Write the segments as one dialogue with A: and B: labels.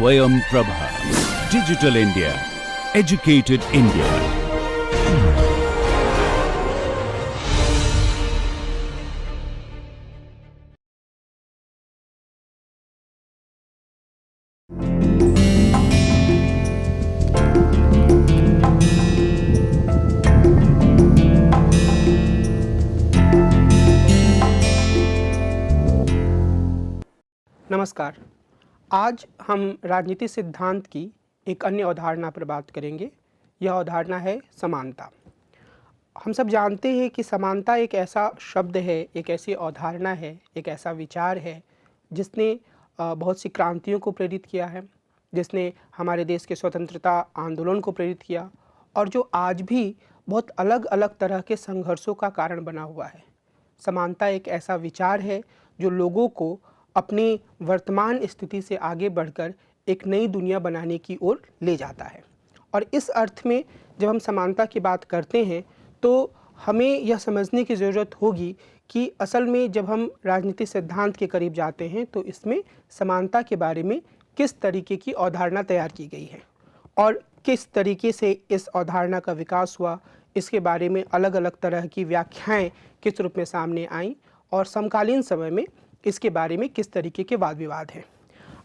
A: Swayam Prabha. Digital India. Educated India.
B: नमस्कार। आज हम राजनीति सिद्धांत की एक अन्य अवधारणा पर बात करेंगे। यह अवधारणा है समानता। हम सब जानते हैं कि समानता एक ऐसा शब्द है, एक ऐसी अवधारणा है, एक ऐसा विचार है जिसने बहुत सी क्रांतियों को प्रेरित किया है, जिसने हमारे देश के स्वतंत्रता आंदोलन को प्रेरित किया और जो आज भी बहुत अलग अलग तरह के संघर्षों का कारण बना हुआ है। समानता एक ऐसा विचार है जो लोगों को अपनी वर्तमान स्थिति से आगे बढ़कर एक नई दुनिया बनाने की ओर ले जाता है। और इस अर्थ में जब हम समानता की बात करते हैं तो हमें यह समझने की ज़रूरत होगी कि असल में जब हम राजनीतिक सिद्धांत के करीब जाते हैं तो इसमें समानता के बारे में किस तरीके की अवधारणा तैयार की गई है और किस तरीके से इस अवधारणा का विकास हुआ, इसके बारे में अलग अलग तरह की व्याख्याएं किस रूप में सामने आईं और समकालीन समय में इसके बारे में किस तरीके के वाद विवाद हैं।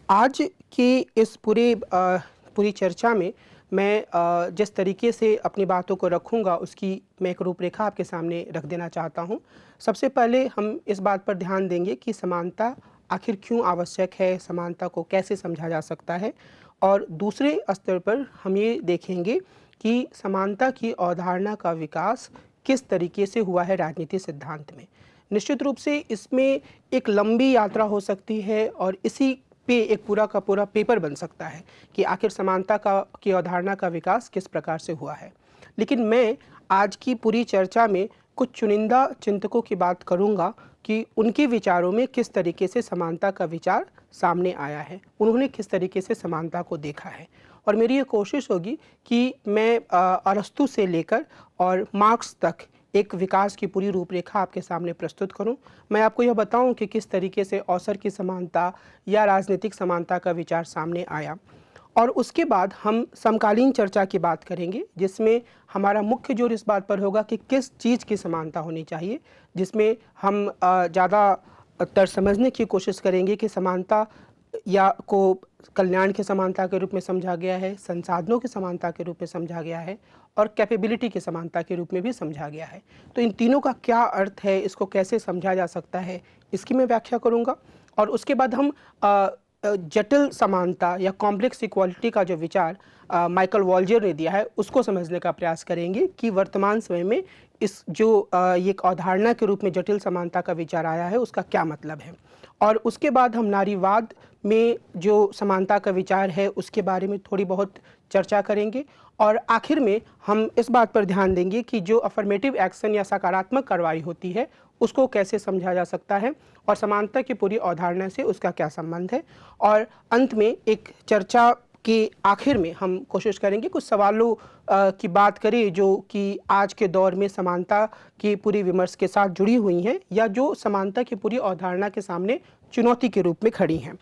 B: आज की इस पूरी चर्चा में मैं जिस तरीके से अपनी बातों को रखूंगा उसकी मैं एक रूपरेखा आपके सामने रख देना चाहता हूं। सबसे पहले हम इस बात पर ध्यान देंगे कि समानता आखिर क्यों आवश्यक है, समानता को कैसे समझा जा सकता है, और दूसरे स्तर पर हम ये देखेंगे कि समानता की अवधारणा का विकास किस तरीके से हुआ है राजनीतिक सिद्धांत में। निश्चित रूप से इसमें एक लंबी यात्रा हो सकती है और इसी पे एक पूरा का पूरा पेपर बन सकता है कि आखिर समानता की अवधारणा का विकास किस प्रकार से हुआ है। लेकिन मैं आज की पूरी चर्चा में कुछ चुनिंदा चिंतकों की बात करूंगा कि उनके विचारों में किस तरीके से समानता का विचार सामने आया है, उन्होंने किस तरीके से समानता को देखा है। और मेरी ये कोशिश होगी कि मैं अरस्तु से लेकर और मार्क्स तक एक विकास की पूरी रूपरेखा आपके सामने प्रस्तुत करूं। मैं आपको यह बताऊं कि किस तरीके से अवसर की समानता या राजनीतिक समानता का विचार सामने आया, और उसके बाद हम समकालीन चर्चा की बात करेंगे जिसमें हमारा मुख्य जोर इस बात पर होगा कि किस चीज़ की समानता होनी चाहिए, जिसमें हम ज़्यादातर समझने की कोशिश करेंगे कि समानता या को कल्याण की समानता के रूप में समझा गया है, संसाधनों की समानता के रूप में समझा गया है और कैपेबिलिटी की समानता के रूप में भी समझा गया है। तो इन तीनों का क्या अर्थ है, इसको कैसे समझा जा सकता है, इसकी मैं व्याख्या करूंगा। और उसके बाद हम जटिल समानता या कॉम्प्लेक्स इक्वालिटी का जो विचार माइकल वॉल्जर ने दिया है उसको समझने का प्रयास करेंगे कि वर्तमान समय में इस जो ये एक अवधारणा के रूप में जटिल समानता का विचार आया है उसका क्या मतलब है। और उसके बाद हम नारीवाद में जो समानता का विचार है उसके बारे में थोड़ी बहुत चर्चा करेंगे, और आखिर में हम इस बात पर ध्यान देंगे कि जो अफर्मेटिव एक्शन या सकारात्मक कार्रवाई होती है उसको कैसे समझा जा सकता है और समानता की पूरी अवधारणा से उसका क्या संबंध है। और अंत में एक चर्चा के आखिर में हम कोशिश करेंगे कुछ सवालों की बात करें जो कि आज के दौर में समानता की पूरी विमर्श के साथ जुड़ी हुई हैं या जो समानता की पूरी अवधारणा के सामने चुनौती के रूप में खड़ी हैं।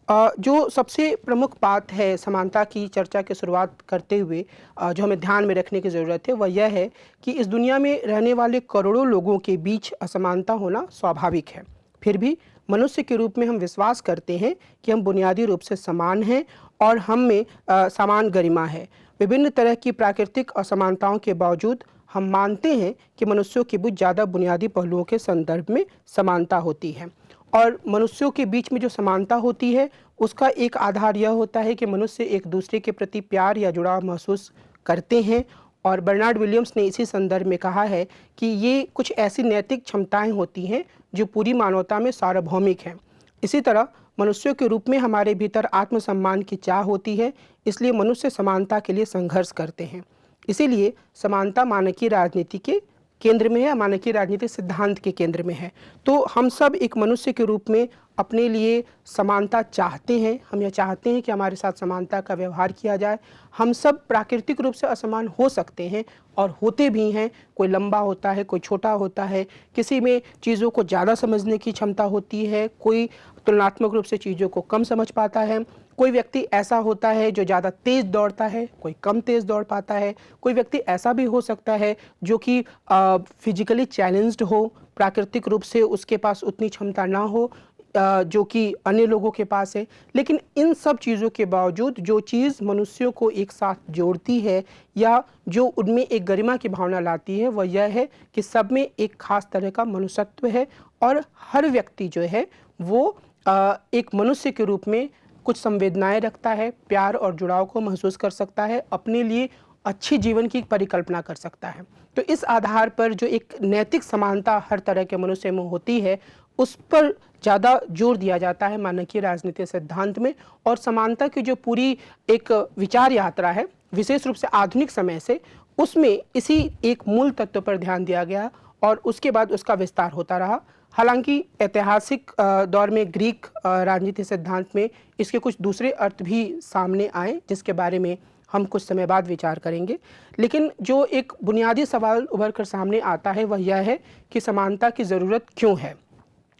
B: जो सबसे प्रमुख बात है समानता की चर्चा की शुरुआत करते हुए जो हमें ध्यान में रखने की ज़रूरत है वह यह है कि इस दुनिया में रहने वाले करोड़ों लोगों के बीच असमानता होना स्वाभाविक है। फिर भी मनुष्य के रूप में हम विश्वास करते हैं कि हम बुनियादी रूप से समान हैं और हम में समान गरिमा है। विभिन्न तरह की प्राकृतिक असमानताओं के बावजूद हम मानते हैं कि मनुष्यों के बीच ज़्यादा बुनियादी पहलुओं के संदर्भ में समानता होती है। और मनुष्यों के बीच में जो समानता होती है उसका एक आधार यह होता है कि मनुष्य एक दूसरे के प्रति प्यार या जुड़ाव महसूस करते हैं। और बर्नार्ड विलियम्स ने इसी संदर्भ में कहा है कि ये कुछ ऐसी नैतिक क्षमताएं होती हैं जो पूरी मानवता में सार्वभौमिक हैं। इसी तरह मनुष्यों के रूप में हमारे भीतर आत्मसम्मान की चाह होती है, इसलिए मनुष्य समानता के लिए संघर्ष करते हैं। इसीलिए समानता मानकीय राजनीति के केंद्र में है, मानकीय राजनीतिक सिद्धांत के केंद्र में है। तो हम सब एक मनुष्य के रूप में अपने लिए समानता चाहते हैं। हम यह चाहते हैं कि हमारे साथ समानता का व्यवहार किया जाए। हम सब प्राकृतिक रूप से असमान हो सकते हैं और होते भी हैं। कोई लंबा होता है, कोई छोटा होता है, किसी में चीज़ों को ज़्यादा समझने की क्षमता होती है, कोई तुलनात्मक रूप से चीज़ों को कम समझ पाता है, कोई व्यक्ति ऐसा होता है जो ज़्यादा तेज़ दौड़ता है, कोई कम तेज़ दौड़ पाता है। कोई व्यक्ति ऐसा भी हो सकता है जो कि फिजिकली चैलेंज्ड हो, प्राकृतिक रूप से उसके पास उतनी क्षमता ना हो जो कि अन्य लोगों के पास है। लेकिन इन सब चीज़ों के बावजूद जो चीज़ मनुष्यों को एक साथ जोड़ती है या जो उनमें एक गरिमा की भावना लाती है, वह यह है कि सब में एक खास तरह का मनुष्यत्व है और हर व्यक्ति जो है वो एक मनुष्य के रूप में कुछ संवेदनाएं रखता है, प्यार और जुड़ाव को महसूस कर सकता है, अपने लिए अच्छी जीवन की परिकल्पना कर सकता है। तो इस आधार पर जो एक नैतिक समानता हर तरह के मनुष्य में होती है, उस पर ज़्यादा जोर दिया जाता है मानवीय राजनीतिक सिद्धांत में। और समानता की जो पूरी एक विचार यात्रा है, विशेष रूप से आधुनिक समय से, उसमें इसी एक मूल तत्व पर ध्यान दिया गया और उसके बाद उसका विस्तार होता रहा। हालांकि ऐतिहासिक दौर में ग्रीक राजनीतिक सिद्धांत में इसके कुछ दूसरे अर्थ भी सामने आए, जिसके बारे में हम कुछ समय बाद विचार करेंगे। लेकिन जो एक बुनियादी सवाल उभर कर सामने आता है वह यह है कि समानता की ज़रूरत क्यों है।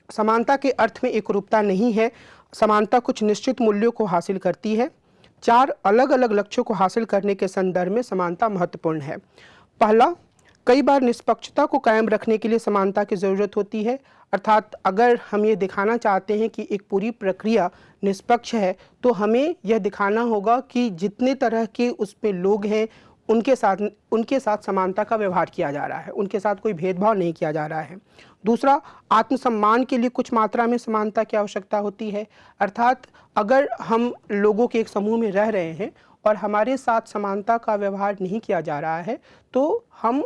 B: समानता के अर्थ में एकरूपता नहीं है। समानता कुछ निश्चित मूल्यों को हासिल करती है। 4 अलग अलग लक्ष्यों को हासिल करने के संदर्भ में समानता महत्वपूर्ण है। पहला, कई बार निष्पक्षता को कायम रखने के लिए समानता की ज़रूरत होती है। अर्थात अगर हम ये दिखाना चाहते हैं कि एक पूरी प्रक्रिया निष्पक्ष है, तो हमें यह दिखाना होगा कि जितने तरह के उसमें लोग हैं उनके साथ समानता का व्यवहार किया जा रहा है, उनके साथ कोई भेदभाव नहीं किया जा रहा है। दूसरा, आत्मसम्मान के लिए कुछ मात्रा में समानता की आवश्यकता होती है। अर्थात अगर हम लोगों के एक समूह में रह रहे हैं और हमारे साथ समानता का व्यवहार नहीं किया जा रहा है, तो हम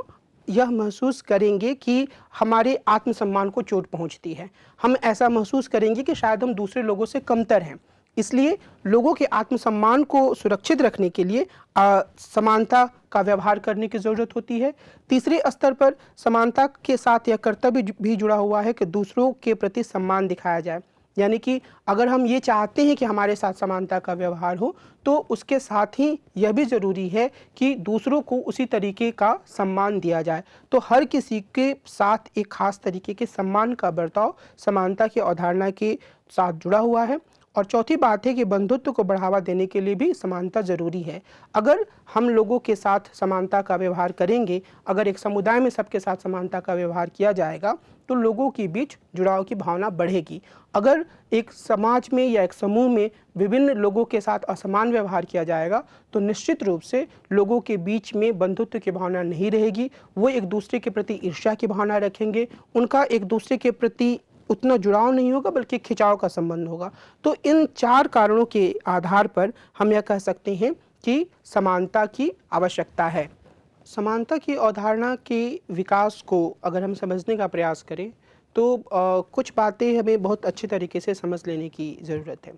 B: यह महसूस करेंगे कि हमारे आत्मसम्मान को चोट पहुंचती है। हम ऐसा महसूस करेंगे कि शायद हम दूसरे लोगों से कमतर हैं। इसलिए लोगों के आत्मसम्मान को सुरक्षित रखने के लिए समानता का व्यवहार करने की ज़रूरत होती है। तीसरे स्तर पर समानता के साथ यह कर्तव्य भी जुड़ा हुआ है कि दूसरों के प्रति सम्मान दिखाया जाए। यानी कि अगर हम ये चाहते हैं कि हमारे साथ समानता का व्यवहार हो, तो उसके साथ ही यह भी ज़रूरी है कि दूसरों को उसी तरीके का सम्मान दिया जाए। तो हर किसी के साथ एक खास तरीके के सम्मान का बर्ताव समानता की अवधारणा के साथ जुड़ा हुआ है। और चौथी बात है कि बंधुत्व को बढ़ावा देने के लिए भी समानता ज़रूरी है। अगर हम लोगों के साथ समानता का व्यवहार करेंगे, अगर एक समुदाय में सबके साथ समानता का व्यवहार किया जाएगा, तो लोगों के बीच जुड़ाव की भावना बढ़ेगी। अगर एक समाज में या एक समूह में विभिन्न लोगों के साथ असमान व्यवहार किया जाएगा, तो निश्चित रूप से लोगों के बीच में बंधुत्व की भावना नहीं रहेगी। वो एक दूसरे के प्रति ईर्ष्या की भावना रखेंगे, उनका एक दूसरे के प्रति उतना जुड़ाव नहीं होगा, बल्कि खिंचाव का संबंध होगा। तो इन 4 कारणों के आधार पर हम यह कह सकते हैं कि समानता की आवश्यकता है। समानता की अवधारणा के विकास को अगर हम समझने का प्रयास करें, तो कुछ बातें हमें बहुत अच्छे तरीके से समझ लेने की ज़रूरत है।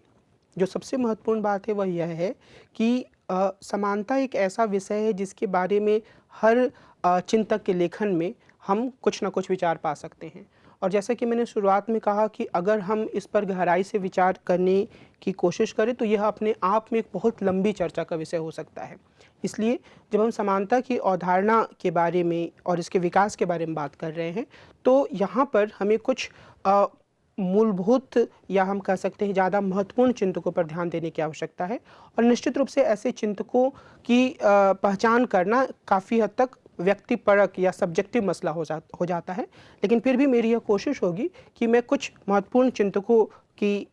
B: जो सबसे महत्वपूर्ण बात है वह यह है कि समानता एक ऐसा विषय है जिसके बारे में हर चिंतक के लेखन में हम कुछ ना कुछ विचार पा सकते हैं। और जैसा कि मैंने शुरुआत में कहा कि अगर हम इस पर गहराई से विचार करने की कोशिश करें, तो यह अपने आप में एक बहुत लंबी चर्चा का विषय हो सकता है। इसलिए जब हम समानता की अवधारणा के बारे में और इसके विकास के बारे में बात कर रहे हैं, तो यहाँ पर हमें कुछ मूलभूत या हम कह सकते हैं ज़्यादा महत्वपूर्ण चिंतकों पर ध्यान देने की आवश्यकता है। और निश्चित रूप से ऐसे चिंतकों की पहचान करना काफ़ी हद तक व्यक्तिपरक या सब्जेक्टिव मसला हो जाता है। लेकिन फिर भी मेरी यह कोशिश होगी कि मैं कुछ महत्वपूर्ण चिंतकों की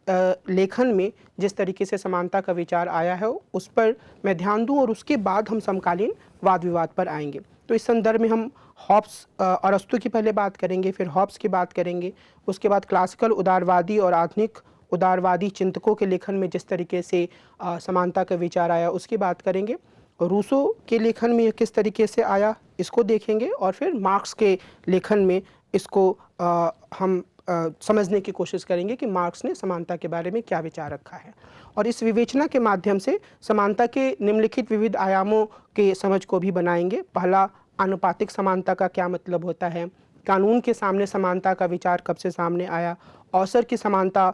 B: लेखन में जिस तरीके से समानता का विचार आया है उस पर मैं ध्यान दूं, और उसके बाद हम समकालीन वाद विवाद पर आएंगे। तो इस संदर्भ में हम हॉब्स अरस्तू की पहले बात करेंगे, फिर हॉब्स की बात करेंगे, उसके बाद क्लासिकल उदारवादी और आधुनिक उदारवादी चिंतकों के लेखन में जिस तरीके से समानता का विचार आया उसकी बात करेंगे। रूसो के लेखन में यह किस तरीके से आया इसको देखेंगे, और फिर मार्क्स के लेखन में इसको हम समझने की कोशिश करेंगे कि मार्क्स ने समानता के बारे में क्या विचार रखा है। और इस विवेचना के माध्यम से समानता के निम्नलिखित विविध आयामों के समझ को भी बनाएंगे। पहला, आनुपातिक समानता का क्या मतलब होता है, कानून के सामने समानता का विचार कब से सामने आया, अवसर की समानता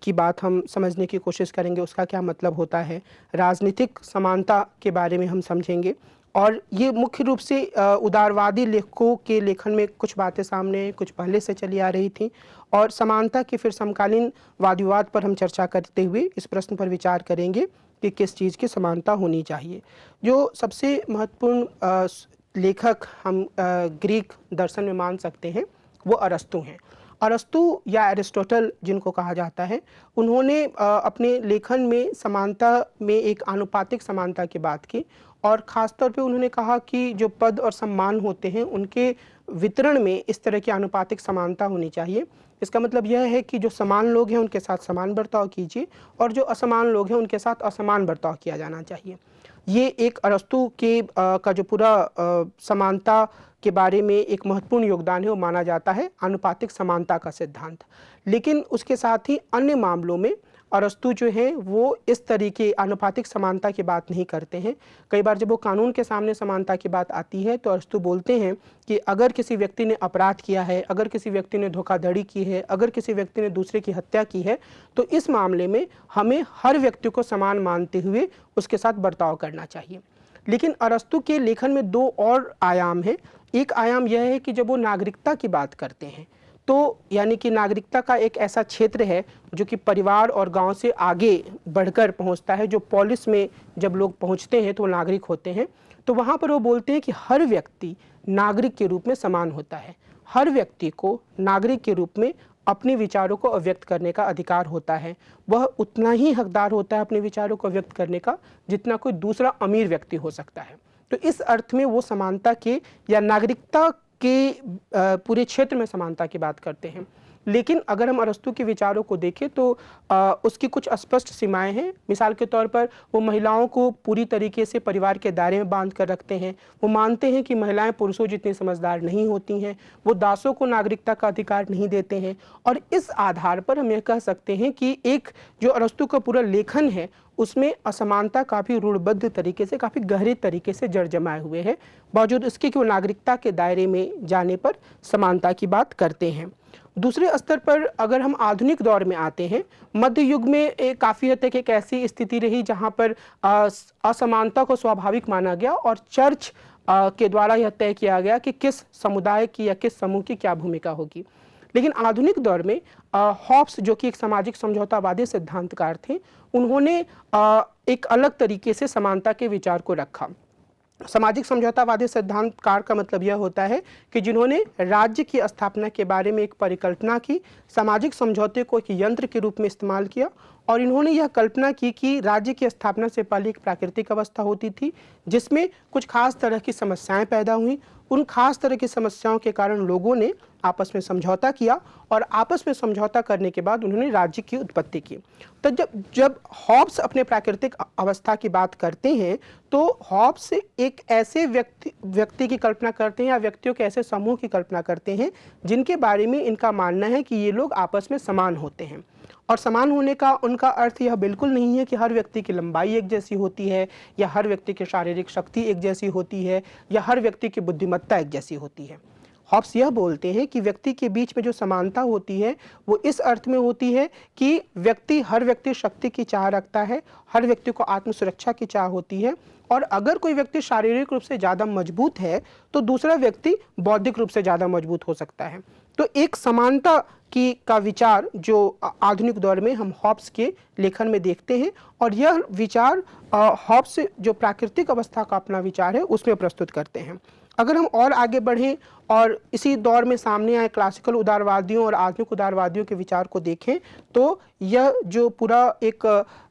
B: की बात हम समझने की कोशिश करेंगे, उसका क्या मतलब होता है, राजनीतिक समानता के बारे में हम समझेंगे, और ये मुख्य रूप से उदारवादी लेखकों के लेखन में कुछ बातें सामने कुछ पहले से चली आ रही थी, और समानता के फिर समकालीन वाद विवाद पर हम चर्चा करते हुए इस प्रश्न पर विचार करेंगे कि किस चीज़ की समानता होनी चाहिए। जो सबसे महत्वपूर्ण लेखक हम ग्रीक दर्शन में मान सकते हैं वो अरस्तु हैं। अरस्तु या एरिस्टोटल जिनको कहा जाता है, उन्होंने अपने लेखन में समानता में एक आनुपातिक समानता की बात की, और ख़ास तौर पे उन्होंने कहा कि जो पद और सम्मान होते हैं उनके वितरण में इस तरह की आनुपातिक समानता होनी चाहिए। इसका मतलब यह है कि जो समान लोग हैं उनके साथ समान बर्ताव कीजिए, और जो असमान लोग हैं उनके साथ असमान बर्ताव किया जाना चाहिए। ये एक अरस्तु के का जो पूरा समानता के बारे में एक महत्वपूर्ण योगदान है, वो माना जाता है आनुपातिक समानता का सिद्धांत। लेकिन उसके साथ ही अन्य मामलों में अरस्तु जो है वो इस तरीके आनुपातिक समानता की बात नहीं करते हैं। कई बार जब वो कानून के सामने समानता की बात आती है तो अरस्तु बोलते हैं कि अगर किसी व्यक्ति ने अपराध किया है, अगर किसी व्यक्ति ने धोखाधड़ी की है, अगर किसी व्यक्ति ने दूसरे की हत्या की है, तो इस मामले में हमें हर व्यक्ति को समान मानते हुए उसके साथ बर्ताव करना चाहिए। लेकिन अरस्तु के लेखन में दो और आयाम हैं। एक आयाम यह है कि जब वो नागरिकता की बात करते हैं तो यानी कि नागरिकता का एक ऐसा क्षेत्र है जो कि परिवार और गांव से आगे बढ़कर पहुंचता है। जो पोलिस में जब लोग पहुंचते हैं तो वो नागरिक होते हैं, तो वहां पर वो बोलते हैं कि हर व्यक्ति नागरिक के रूप में समान होता है। हर व्यक्ति को नागरिक के रूप में अपने विचारों को अव्यक्त करने का अधिकार होता है। वह उतना ही हकदार होता है अपने विचारों को व्यक्त करने का जितना कोई दूसरा अमीर व्यक्ति हो सकता है। तो इस अर्थ में वो समानता के या नागरिकता के पूरे क्षेत्र में समानता की बात करते हैं। लेकिन अगर हम अरस्तु के विचारों को देखें तो उसकी कुछ स्पष्ट सीमाएं हैं। मिसाल के तौर पर वो महिलाओं को पूरी तरीके से परिवार के दायरे में बांध कर रखते हैं। वो मानते हैं कि महिलाएं पुरुषों जितनी समझदार नहीं होती हैं। वो दासों को नागरिकता का अधिकार नहीं देते हैं। और इस आधार पर हम यह कह सकते हैं कि एक जो अरस्तु का पूरा लेखन है उसमें असमानता काफ़ी रूढ़बद्ध तरीके से, काफ़ी गहरे तरीके से जड़ जमाए हुए है, बावजूद इसके कि वो नागरिकता के दायरे में जाने पर समानता की बात करते हैं। दूसरे स्तर पर अगर हम आधुनिक दौर में आते हैं, मध्य युग में काफ़ी हद तक एक ऐसी स्थिति रही जहाँ पर असमानता को स्वाभाविक माना गया और चर्च के द्वारा यह तय किया गया कि किस समुदाय की या किस समूह की क्या भूमिका होगी। लेकिन आधुनिक दौर में हॉब्स जो कि एक सामाजिक समझौतावादी सिद्धांतकार थे, उन्होंने एक अलग तरीके से समानता के विचार को रखा। सामाजिक समझौतावादी सिद्धांतकार का मतलब यह होता है कि जिन्होंने राज्य की स्थापना के बारे में एक परिकल्पना की, सामाजिक समझौते को एक यंत्र के रूप में इस्तेमाल किया, और इन्होंने यह कल्पना की कि राज्य की स्थापना से पहले एक प्राकृतिक अवस्था होती थी जिसमें कुछ खास तरह की समस्याएं पैदा हुई। उन खास तरह की समस्याओं के कारण लोगों ने आपस में समझौता किया, और आपस में समझौता करने के बाद उन्होंने राज्य की उत्पत्ति की। तो जब हॉब्स अपने प्राकृतिक अवस्था की बात करते हैं तो हॉब्स एक ऐसे व्यक्ति की कल्पना करते हैं या व्यक्तियों के ऐसे समूह की कल्पना करते हैं जिनके बारे में इनका मानना है कि ये लोग आपस में समान होते हैं। और समान होने का उनका अर्थ यह बिल्कुल नहीं है कि हर व्यक्ति की लंबाई एक जैसी होती है, या हर व्यक्ति की शारीरिक शक्ति एक जैसी होती है, या हर व्यक्ति की बुद्धिमत्ता एक जैसी होती है। हॉब्स यह बोलते हैं कि व्यक्ति के बीच में जो समानता होती है वो इस अर्थ में होती है कि हर व्यक्ति शक्ति की चाह रखता है, हर व्यक्ति को आत्मसुरक्षा की चाह होती है, और अगर कोई व्यक्ति शारीरिक रूप से ज़्यादा मजबूत है तो दूसरा व्यक्ति बौद्धिक रूप से ज़्यादा मजबूत हो सकता है। तो एक समानता का विचार जो आधुनिक दौर में हम हॉब्स के लेखन में देखते हैं, और यह विचार हॉब्स जो प्राकृतिक अवस्था का अपना विचार है उसमें प्रस्तुत करते हैं। अगर हम और आगे बढ़ें और इसी दौर में सामने आए क्लासिकल उदारवादियों और आधुनिक उदारवादियों के विचार को देखें तो यह जो पूरा एक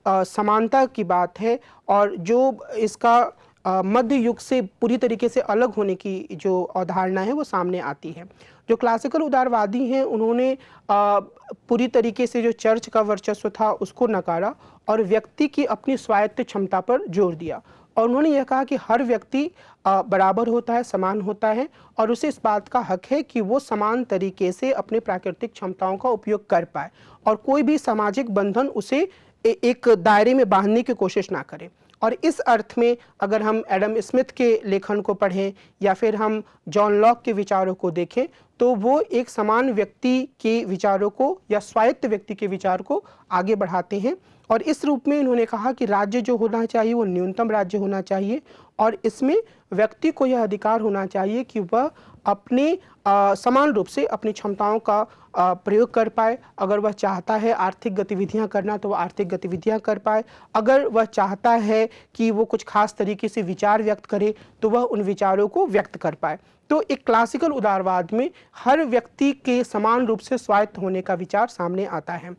B: समानता की बात है और जो इसका मध्य युग से पूरी तरीके से अलग होने की जो अवधारणा है वो सामने आती है। जो क्लासिकल उदारवादी हैं उन्होंने पूरी तरीके से जो चर्च का वर्चस्व था उसको नकारा और व्यक्ति की अपनी स्वायत्त क्षमता पर जोर दिया, और उन्होंने यह कहा कि हर व्यक्ति बराबर होता है, समान होता है, और उसे इस बात का हक है कि वो समान तरीके से अपने प्राकृतिक क्षमताओं का उपयोग कर पाए और कोई भी सामाजिक बंधन उसे एक दायरे में बांधने की कोशिश ना करे। और इस अर्थ में अगर हम एडम स्मिथ के लेखन को पढ़ें या फिर हम जॉन लॉक के विचारों को देखें तो वो एक समान व्यक्ति के विचारों को या स्वायत्त व्यक्ति के विचार को आगे बढ़ाते हैं। और इस रूप में इन्होंने कहा कि राज्य जो होना चाहिए वो न्यूनतम राज्य होना चाहिए और इसमें व्यक्ति को यह अधिकार होना चाहिए कि वह अपने समान रूप से अपनी क्षमताओं का प्रयोग कर पाए। अगर वह चाहता है आर्थिक गतिविधियां करना तो वह आर्थिक गतिविधियां कर पाए। अगर वह चाहता है कि वो कुछ खास तरीके से विचार व्यक्त करे तो वह उन विचारों को व्यक्त कर पाए। तो एक क्लासिकल उदारवाद में हर व्यक्ति के समान रूप से स्वायत्त होने का विचार सामने आता है।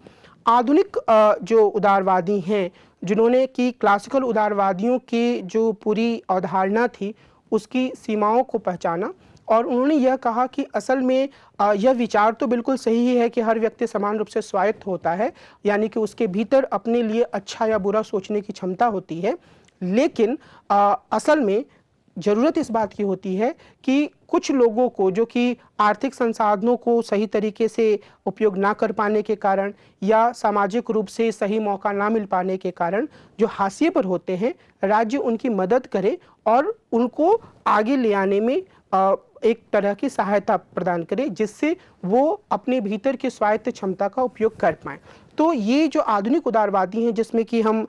B: आधुनिक जो उदारवादी हैं जिन्होंने कि क्लासिकल उदारवादियों की जो पूरी अवधारणा थी उसकी सीमाओं को पहचाना और उन्होंने यह कहा कि असल में यह विचार तो बिल्कुल सही है कि हर व्यक्ति समान रूप से स्वायत्त होता है, यानी कि उसके भीतर अपने लिए अच्छा या बुरा सोचने की क्षमता होती है, लेकिन असल में ज़रूरत इस बात की होती है कि कुछ लोगों को जो कि आर्थिक संसाधनों को सही तरीके से उपयोग ना कर पाने के कारण या सामाजिक रूप से सही मौका ना मिल पाने के कारण जो हाशिए पर होते हैं, राज्य उनकी मदद करे और उनको आगे ले आने में एक तरह की सहायता प्रदान करे जिससे वो अपने भीतर की स्वायत्त क्षमता का उपयोग कर पाएँ। तो ये जो आधुनिक उदारवादी हैं जिसमें कि हम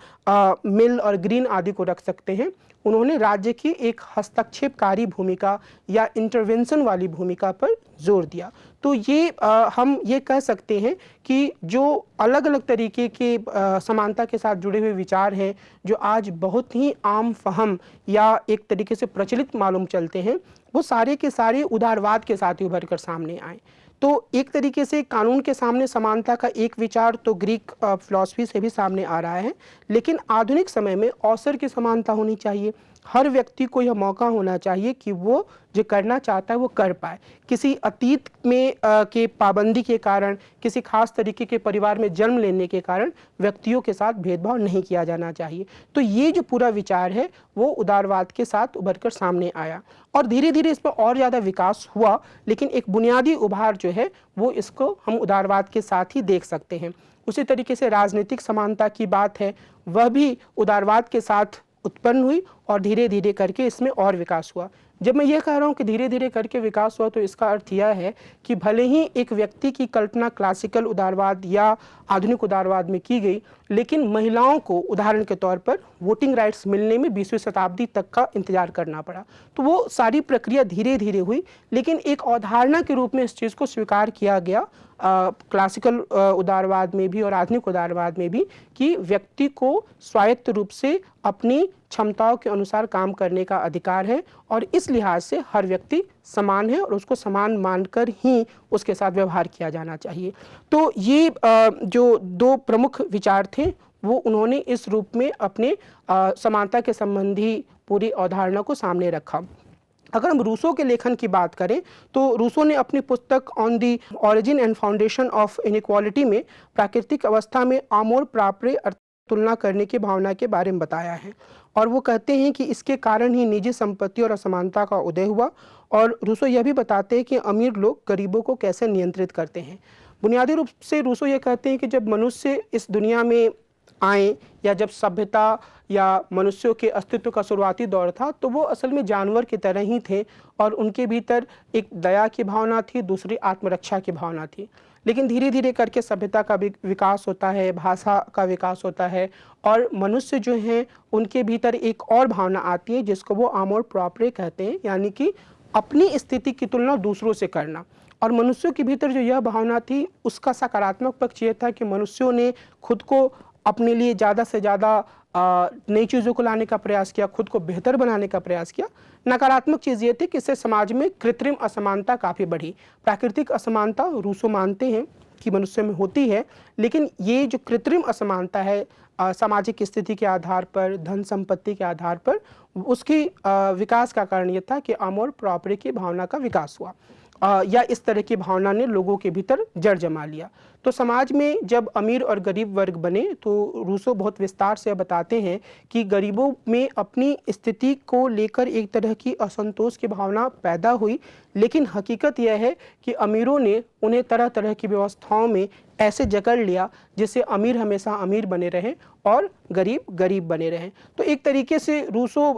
B: मिल और ग्रीन आदि को रख सकते हैं, उन्होंने राज्य की एक हस्तक्षेपकारी भूमिका या इंटरवेंशन वाली भूमिका पर जोर दिया। तो ये हम ये कह सकते हैं कि जो अलग अलग तरीके के समानता के साथ जुड़े हुए विचार हैं जो आज बहुत ही आम फहम या एक तरीके से प्रचलित मालूम चलते हैं, वो सारे के सारे उदारवाद के साथ ही उभर कर सामने आए। तो एक तरीके से कानून के सामने समानता का एक विचार तो ग्रीक फिलॉसफी से भी सामने आ रहा है, लेकिन आधुनिक समय में अवसर की समानता होनी चाहिए। हर व्यक्ति को यह मौका होना चाहिए कि वो जो करना चाहता है वो कर पाए। किसी अतीत में के पाबंदी के कारण, किसी खास तरीके के परिवार में जन्म लेने के कारण व्यक्तियों के साथ भेदभाव नहीं किया जाना चाहिए। तो ये जो पूरा विचार है वो उदारवाद के साथ उभर कर सामने आया और धीरे धीरे इस पर और ज़्यादा विकास हुआ, लेकिन एक बुनियादी उभार जो है वो इसको हम उदारवाद के साथ ही देख सकते हैं। उसी तरीके से राजनीतिक समानता की बात है, वह भी उदारवाद के साथ उत्पन्न हुई और धीरे धीरे करके इसमें और विकास हुआ। जब मैं ये कह रहा हूँ कि धीरे धीरे करके विकास हुआ तो इसका अर्थ यह है कि भले ही एक व्यक्ति की कल्पना क्लासिकल उदारवाद या आधुनिक उदारवाद में की गई, लेकिन महिलाओं को उदाहरण के तौर पर वोटिंग राइट्स मिलने में 20वीं शताब्दी तक का इंतजार करना पड़ा। तो वो सारी प्रक्रिया धीरे धीरे हुई, लेकिन एक अवधारणा के रूप में इस चीज़ को स्वीकार किया गया क्लासिकल उदारवाद में भी और आधुनिक उदारवाद में भी कि व्यक्ति को स्वायत्त रूप से अपनी क्षमताओं के अनुसार काम करने का अधिकार है और इस लिहाज से हर व्यक्ति समान है और उसको समान मानकर ही उसके साथ व्यवहार किया जाना चाहिए। तो ये जो दो प्रमुख विचार थे वो उन्होंने इस रूप में अपने समानता के संबंधी पूरी अवधारणा को सामने रखा। अगर हम रूसो के लेखन की बात करें तो रूसो ने अपनी पुस्तक on the origin and foundation of inequality में प्राकृतिक अवस्था में आमोर प्राप्रे तुलना करने की भावना के बारे में बताया है और वो कहते हैं कि इसके कारण ही निजी संपत्ति और असमानता का उदय हुआ। और रूसो यह भी बताते हैं कि अमीर लोग गरीबों को कैसे नियंत्रित करते हैं। बुनियादी रूप से रूसो ये कहते हैं कि जब मनुष्य इस दुनिया में आए या जब सभ्यता या मनुष्यों के अस्तित्व का शुरुआती दौर था तो वो असल में जानवर की तरह ही थे और उनके भीतर एक दया की भावना थी, दूसरी आत्मरक्षा की भावना थी। लेकिन धीरे धीरे करके सभ्यता का विकास होता है, भाषा का विकास होता है और मनुष्य जो हैं उनके भीतर एक और भावना आती है जिसको वो आमोर प्रॉप्रे कहते हैं, यानी कि अपनी स्थिति की तुलना दूसरों से करना। और मनुष्यों के भीतर जो यह भावना थी उसका सकारात्मक पक्ष ये था कि मनुष्यों ने खुद को अपने लिए ज़्यादा से ज़्यादा नई चीज़ों को लाने का प्रयास किया, खुद को बेहतर बनाने का प्रयास किया। नकारात्मक चीज़ ये थी कि इससे समाज में कृत्रिम असमानता काफ़ी बढ़ी। प्राकृतिक असमानता रूसो मानते हैं कि मनुष्य में होती है, लेकिन ये जो कृत्रिम असमानता है सामाजिक स्थिति के आधार पर, धन संपत्ति के आधार पर, उसकी विकास का कारण ये था कि आमोर प्रॉपर्टी की भावना का विकास हुआ या इस तरह की भावना ने लोगों के भीतर जड़ जमा लिया। तो समाज में जब अमीर और गरीब वर्ग बने तो रूसो बहुत विस्तार से बताते हैं कि गरीबों में अपनी स्थिति को लेकर एक तरह की असंतोष की भावना पैदा हुई, लेकिन हकीकत यह है कि अमीरों ने उन्हें तरह तरह की व्यवस्थाओं में ऐसे जकड़ लिया जिससे अमीर हमेशा अमीर बने रहें और गरीब गरीब बने रहें। तो एक तरीके से रूसो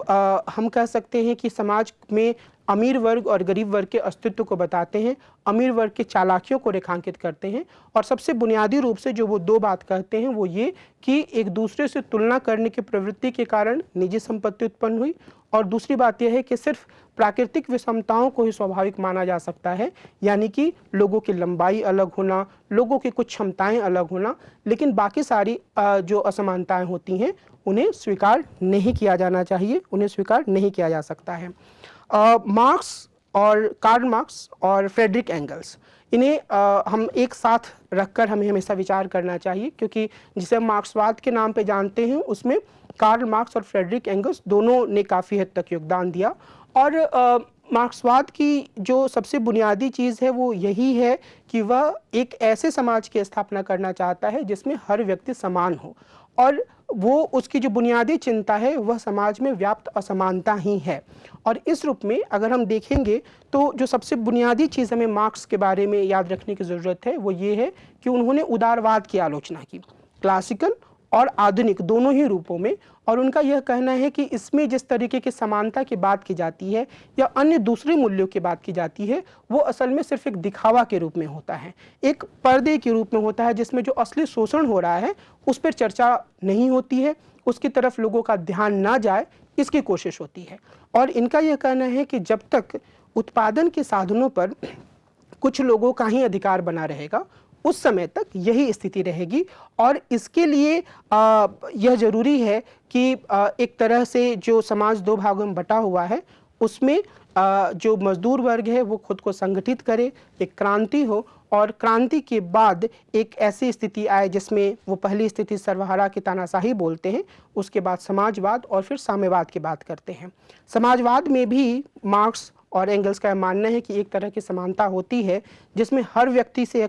B: हम कह सकते हैं कि समाज में अमीर वर्ग और गरीब वर्ग के अस्तित्व को बताते हैं, अमीर वर्ग के चालाकियों को रेखांकित करते हैं, और सबसे बुनियादी रूप से जो वो दो बात कहते हैं वो ये कि एक दूसरे से तुलना करने की प्रवृत्ति के कारण निजी संपत्ति उत्पन्न हुई, और दूसरी बात यह है कि सिर्फ प्राकृतिक विषमताओं को ही स्वाभाविक माना जा सकता है, यानी कि लोगों की लंबाई अलग होना, लोगों की कुछ क्षमताएं अलग होना, लेकिन बाकी सारी जो असमानताएं होती हैं उन्हें स्वीकार नहीं किया जाना चाहिए, उन्हें स्वीकार नहीं किया जा सकता है। मार्क्स और कार्ल मार्क्स और फ्रेडरिक एंगल्स, इन्हें हम एक साथ रखकर हमें हमेशा विचार करना चाहिए, क्योंकि जिसे हम मार्क्सवाद के नाम पे जानते हैं उसमें कार्ल मार्क्स और फ्रेडरिक एंगल्स दोनों ने काफ़ी हद तक योगदान दिया। और मार्क्सवाद की जो सबसे बुनियादी चीज़ है वो यही है कि वह एक ऐसे समाज की स्थापना करना चाहता है जिसमें हर व्यक्ति समान हो, और वो उसकी जो बुनियादी चिंता है वह समाज में व्याप्त असमानता ही है। और इस रूप में अगर हम देखेंगे तो जो सबसे बुनियादी चीज़ हमें मार्क्स के बारे में याद रखने की ज़रूरत है वो ये है कि उन्होंने उदारवाद की आलोचना की, क्लासिकल और आधुनिक दोनों ही रूपों में। और उनका यह कहना है कि इसमें जिस तरीके की समानता की बात की जाती है या अन्य दूसरे मूल्यों की बात की जाती है वो असल में सिर्फ एक दिखावा के रूप में होता है, एक पर्दे के रूप में होता है, जिसमें जो असली शोषण हो रहा है उस पर चर्चा नहीं होती है, उसकी तरफ लोगों का ध्यान ना जाए इसकी कोशिश होती है। और इनका यह कहना है कि जब तक उत्पादन के साधनों पर कुछ लोगों का ही अधिकार बना रहेगा उस समय तक यही स्थिति रहेगी, और इसके लिए यह जरूरी है कि एक तरह से जो समाज दो भागों में बटा हुआ है उसमें जो मजदूर वर्ग है वो खुद को संगठित करे, एक क्रांति हो, और क्रांति के बाद एक ऐसी स्थिति आए जिसमें वो पहली स्थिति सर्वहारा की तानाशाही बोलते हैं, उसके बाद समाजवाद और फिर साम्यवाद की बात करते हैं। समाजवाद में भी मार्क्स और एंगल्स का मानना है कि एक तरह की समानता होती है जिसमें हर व्यक्ति से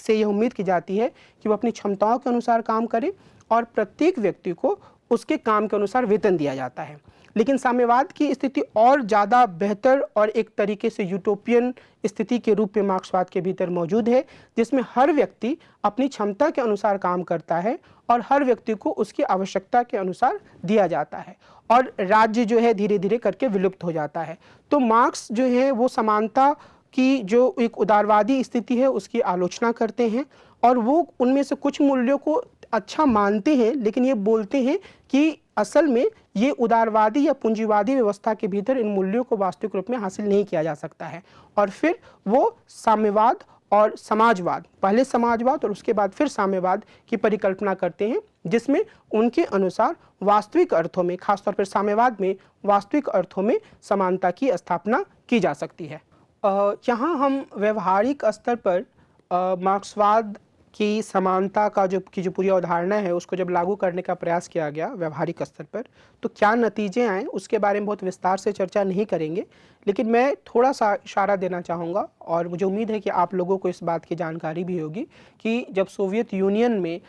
B: यह उम्मीद की जाती है कि वो अपनी क्षमताओं के अनुसार काम करे और प्रत्येक व्यक्ति को उसके काम के अनुसार वेतन दिया जाता है। लेकिन साम्यवाद की स्थिति और ज़्यादा बेहतर और एक तरीके से यूटोपियन स्थिति के रूप में मार्क्सवाद के भीतर मौजूद है, जिसमें हर व्यक्ति अपनी क्षमता के अनुसार काम करता है और हर व्यक्ति को उसकी आवश्यकता के अनुसार दिया जाता है, और राज्य जो है धीरे धीरे करके विलुप्त हो जाता है। तो मार्क्स जो है वो समानता की जो एक उदारवादी स्थिति है उसकी आलोचना करते हैं, और वो उनमें से कुछ मूल्यों को अच्छा मानते हैं, लेकिन ये बोलते हैं कि असल में ये उदारवादी या पूंजीवादी व्यवस्था के भीतर इन मूल्यों को वास्तविक रूप में हासिल नहीं किया जा सकता है। और फिर वो साम्यवाद और समाजवाद, पहले समाजवाद और उसके बाद फिर साम्यवाद की परिकल्पना करते हैं, जिसमें उनके अनुसार वास्तविक अर्थों में, खासतौर पर साम्यवाद में वास्तविक अर्थों में समानता की स्थापना की जा सकती है। यहाँ हम व्यवहारिक स्तर पर मार्क्सवाद की समानता का जो पूरी अवधारणा है उसको जब लागू करने का प्रयास किया गया व्यवहारिक स्तर पर, तो क्या नतीजे आए उसके बारे में बहुत विस्तार से चर्चा नहीं करेंगे, लेकिन मैं थोड़ा सा इशारा देना चाहूँगा, और मुझे उम्मीद है कि आप लोगों को इस बात की जानकारी भी होगी कि जब सोवियत यूनियन में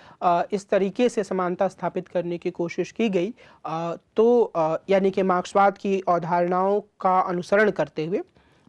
B: इस तरीके से समानता स्थापित करने की कोशिश की गई तो यानी कि मार्क्सवाद की अवधारणाओं का अनुसरण करते हुए,